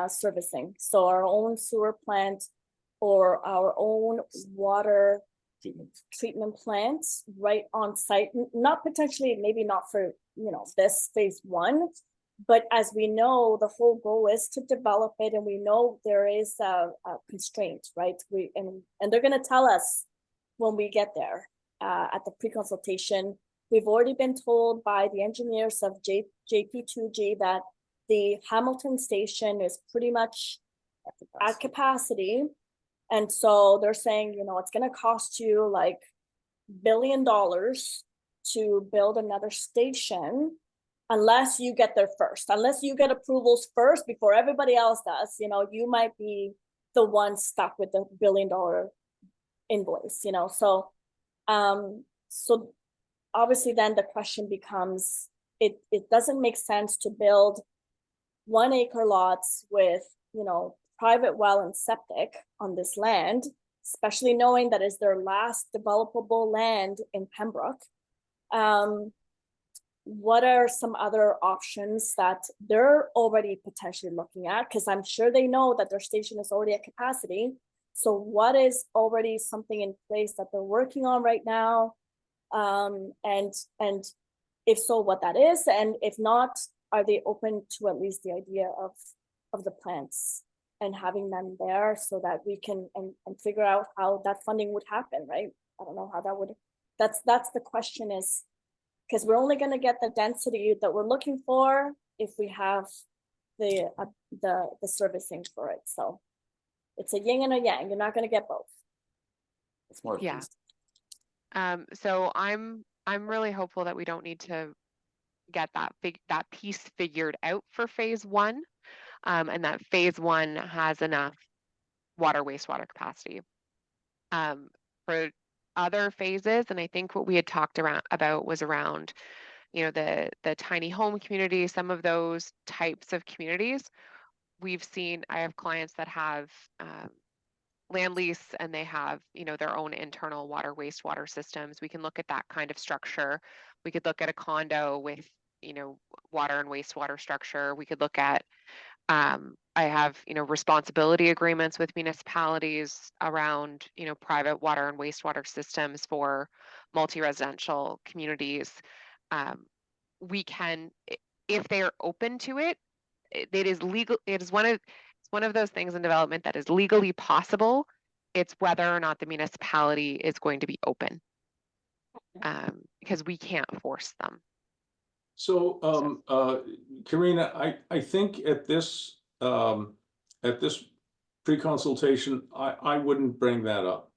servicing. So our own sewer plant or our own water treatment plants right on site, not potentially, maybe not for, you know, this phase 1, but as we know, the whole goal is to develop it, and we know there is a constraint, right? And they're going to tell us when we get there at the pre-consultation. We've already been told by the engineers of JP2G that the Hamilton station is pretty much at capacity. And so they're saying, you know, it's going to cost you like $1 billion to build another station unless you get there first, unless you get approvals first before everybody else does. You know, you might be the one stuck with the $1 billion invoice, you know. So so obviously then the question becomes, it doesn't make sense to build 1-acre lots with, you know, private well and septic on this land, especially knowing that is their last developable land in Pembroke. What are some other options that they're already potentially looking at? Because I'm sure they know that their station is already at capacity. So what is already something in place that they're working on right now? And if so, what that is, and if not, are they open to at least the idea of the plants and having them there so that we can and figure out how that funding would happen, right? I don't know how that would. That's the question, is because we're only going to get the density that we're looking for if we have the servicing for it. So it's a yin and a yang. You're not going to get both. It's more. Yeah. So I'm really hopeful that we don't need to get that piece figured out for phase 1, and that phase 1 has enough water wastewater capacity. For other phases, and I think what we had talked about was around, you know, the tiny home community, some of those types of communities. We've seen, I have clients that have land lease and they have, you know, their own internal water wastewater systems. We can look at that kind of structure. We could look at a condo with, you know, water and wastewater structure. We could look at I have, you know, responsibility agreements with municipalities around, you know, private water and wastewater systems for multi-residential communities. We can, if they are open to it, it is legal. It is one of those things in development that is legally possible. It's whether or not the municipality is going to be open, because we can't force them. So, Carina, I think at this pre-consultation, I wouldn't bring that up.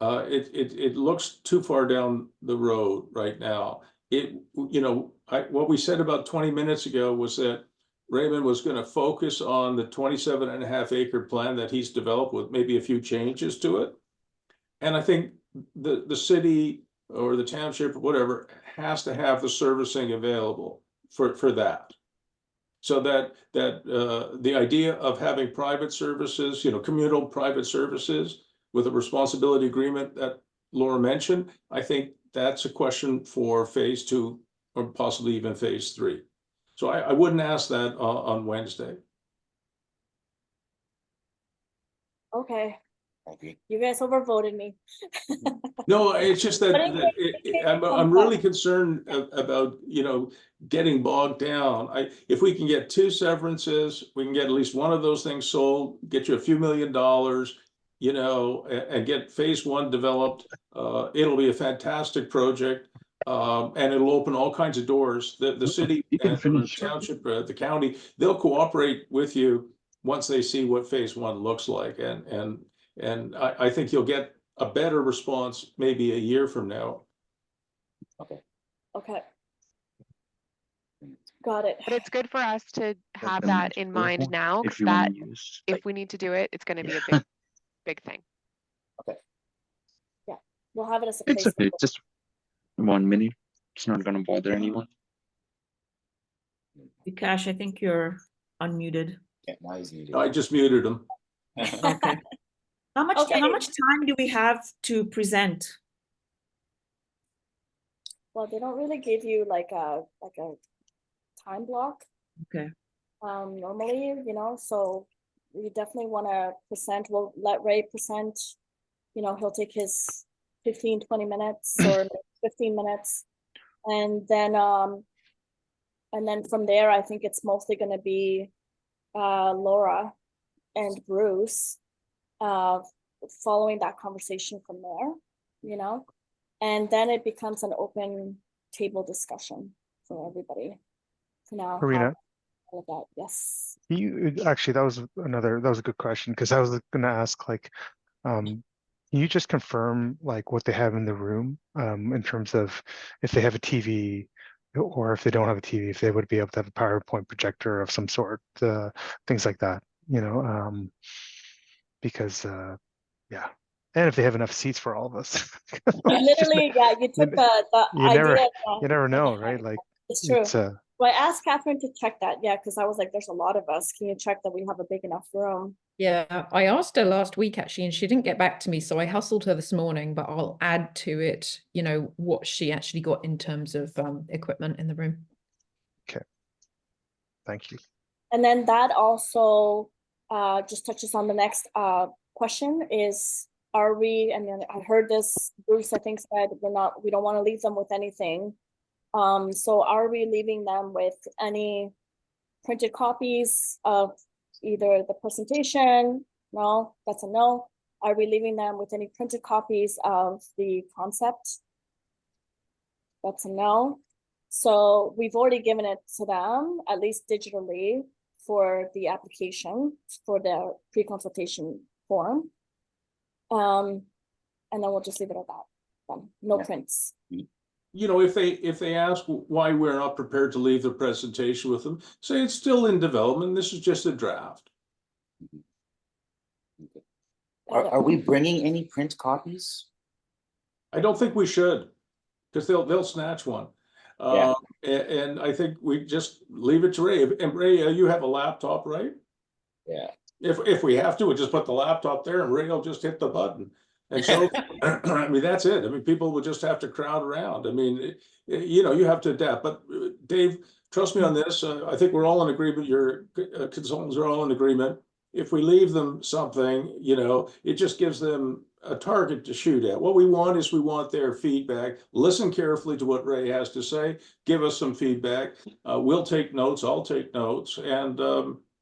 It looks too far down the road right now. You know, what we said about 20 minutes ago was that Raymond was going to focus on the 27.5-acre plan that he's developed with maybe a few changes to it. And I think the city or the township or whatever has to have the servicing available for that. So that the idea of having private services, communal private services with a responsibility agreement that Laura mentioned, I think that's a question for phase 2 or possibly even phase 3. So I wouldn't ask that on Wednesday. Okay, Thank you. you guys overvoted me. No, it's just that, But anyway, I'm really concerned about, getting bogged down. If we can get 2 severances, we can get at least one of those things sold, get you a few $1 million, and get phase 1 developed. It'll be a fantastic project. And it'll open all kinds of doors. The city and the township, the county, they'll cooperate with you once they see what phase 1 looks like. And I think you'll get a better response maybe a year from now. Okay. Got it. But it's good for us to have that in mind now, because that if we need to do it, it's going to be a big, big thing. Yeah, we'll have it as a It's place. okay, just 1 minute. It's not gonna bother anyone. Vikash, I think you're unmuted. Yeah, now he's muted. I just muted them. Okay. How much time do we have to present? Well, they don't really give you like a time block. Okay. Normally, so we definitely want to present. We'll let Ray present. He'll take his 15-20 minutes or 15 minutes, and then from there, I think it's mostly going to be Laura and Bruce following that conversation from there, and then it becomes an open table discussion for everybody. So now, Carina, all of that, yes. actually, that was a good question, because I was going to ask, like, can you just confirm like what they have in the room in terms of if they have a TV, or if they don't have a TV, if they would be able to have a PowerPoint projector of some sort, things like that, because yeah, and if they have enough seats for all of us. Literally, yeah, you took the idea. You never know, right? Like, it's true. Well, I asked Catherine to check that, yeah, because I was like, there's a lot of us. Can you check that we have a big enough room? Yeah, I asked her last week actually, and she didn't get back to me. So I hustled her this morning, but I'll add to it, what she actually got in terms of equipment in the room. Okay. Thank you. And then that also just touches on the next question is, are we, and then I heard this, Bruce, I think said, we don't want to leave them with anything. So are we leaving them with any printed copies of either the presentation? No, that's a no. Are we leaving them with any printed copies of the concept? That's a no. So we've already given it to them, at least digitally, for the application, for the pre-consultation form. And then we'll just leave it at that. No prints. If they ask why we're not prepared to leave the presentation with them, say it's still in development. This is just a draft. Are we bringing any print copies? I don't think we should, because they'll snatch one. Yeah. And I think we just leave it to Ray. And Ray, you have a laptop, right? Yeah. If we have to, we'll just put the laptop there and Ray will just hit the button. And so, I mean, that's it. I mean, people will just have to crowd around. I mean, you have to adapt. But Dave, trust me on this. I think we're all in agreement. Your consultants are all in agreement. If we leave them something, it just gives them a target to shoot at. What we want is their feedback. Listen carefully to what Ray has to say. Give us some feedback. We'll take notes. I'll take notes. And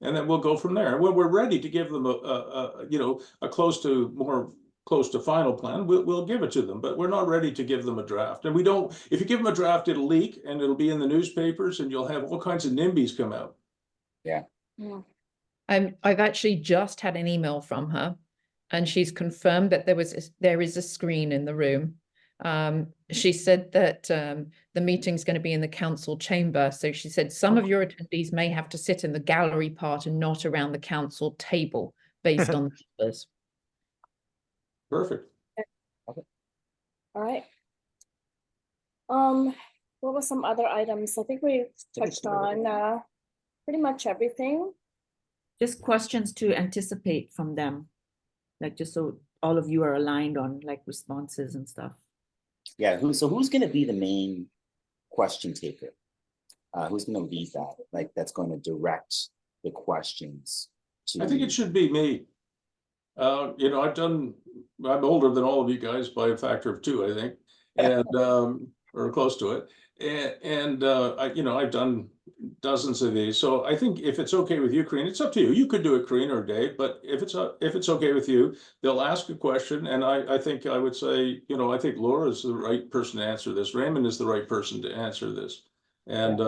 then we'll go from there. And when we're ready to give them a close to final plan, we'll give it to them, but we're not ready to give them a draft. And we don't, if you give them a draft, it'll leak and it'll be in the newspapers and you'll have all kinds of NIMBYs come out. Yeah. I've actually just had an email from her and she's confirmed that there is a screen in the room. She said that the meeting's going to be in the council chamber. So she said some of your attendees may have to sit in the gallery part and not around the council table based on the numbers. Perfect. All right. What were some other items? I think we touched on pretty much everything. Just questions to anticipate from them, like just so all of you are aligned on like responses and stuff. Yeah, so who's gonna be the main question taker? Who's gonna lead that? Like, that's going to direct the questions to. I think it should be me. You know, I'm older than all of you guys by a factor of 2, I think, and or close to it. And you know, I've done dozens of these. So I think if it's okay with you, Carina, it's up to you. You could do it, Carina or Dave, but if it's okay with you, they'll ask a question. And I think I would say, you know, I think Laura is the right person to answer this. Raymond is the right person to answer this. And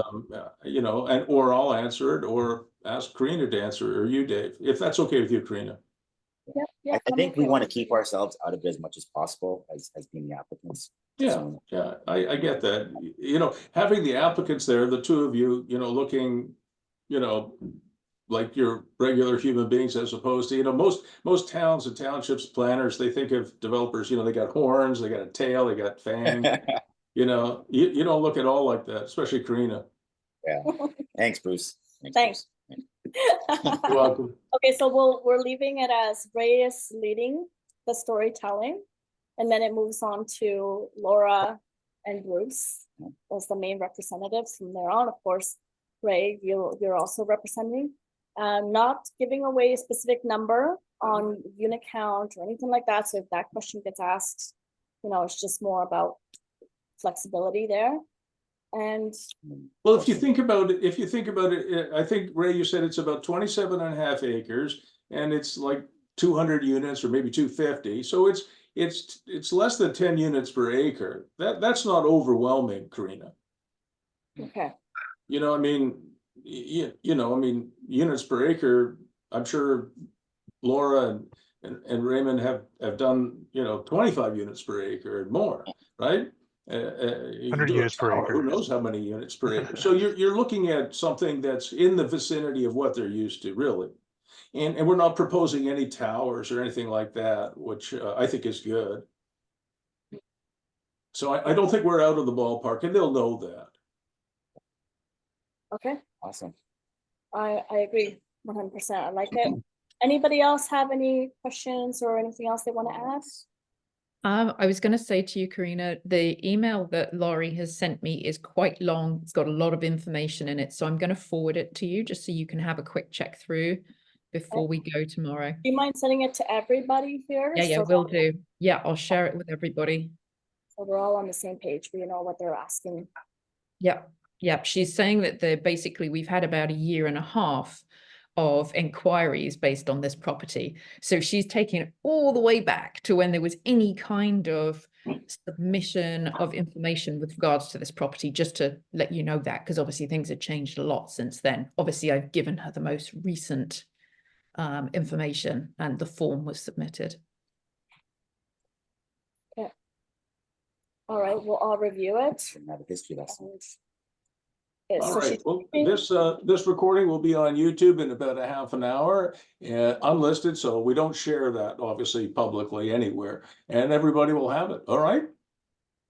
you know, or I'll answer it, or ask Carina to answer it, or you, Dave, if that's okay with you, Carina. Yeah, I think we want to keep ourselves out of it as much as possible as being the applicants. Yeah, So, yeah, I get that. You know, having the applicants there, the 2 of you, you know, looking, you know, like you're regular human beings, as opposed to, you know, most towns and townships planners, they think of developers, you know, they got horns, they got a tail, they got fangs. You know, you don't look at all like that, especially Carina. yeah. Thanks, Bruce. Thanks. Bruce. You're welcome. Okay, so we're leaving it as Ray is leading the storytelling, and then it moves on to Laura and Bruce as the main representatives. From there on, of course, Ray, you're also representing. Not giving away a specific number on unit count or anything like that. So if that question gets asked, you know, it's just more about flexibility there. And well, if you think about it, I think, Ray, you said it's about 27.5 acres, and it's like 200 units or maybe 250. So it's less than 10 units per acre. That's not overwhelming, Carina. okay. You know, I mean, you know, I mean, units per acre, I'm sure Laura and Raymond have done, you know, 25 units per acre and more, right? 100 units per acre. Who knows how many units per acre? So you're looking at something that's in the vicinity of what they're used to, really. And we're not proposing any towers or anything like that, which I think is good. So I don't think we're out of the ballpark, and they'll know that. Okay, Awesome. I agree 100%. I like it. Anybody else have any questions or anything else they want to ask? I was going to say to you, Carina, the email that Laurie has sent me is quite long. It's got a lot of information in it. So I'm going to forward it to you just so you can have a quick check through before we go tomorrow. Do you mind sending it to everybody here? Yeah, so will do. Yeah, I'll share it with everybody. So we're all on the same page. We know what they're asking. Yeah, yeah. She's saying that basically we've had about 1.5 years of inquiries based on this property. So she's taking it all the way back to when there was any kind of submission of information with regards to this property, just to let you know that, because obviously things have changed a lot since then. Obviously, I've given her the most recent information, and the form was submitted. Okay. All right, we'll all review it. Not a history lesson. And All right. Well, this recording will be on YouTube in about a half an hour, unlisted, so we don't share that obviously publicly anywhere, and everybody will have it. All right.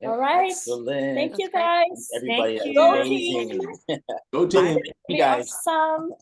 All right. Excellent. Thank you, guys. Everybody, Thank that's you. amazing. Go team. You guys. Awesome.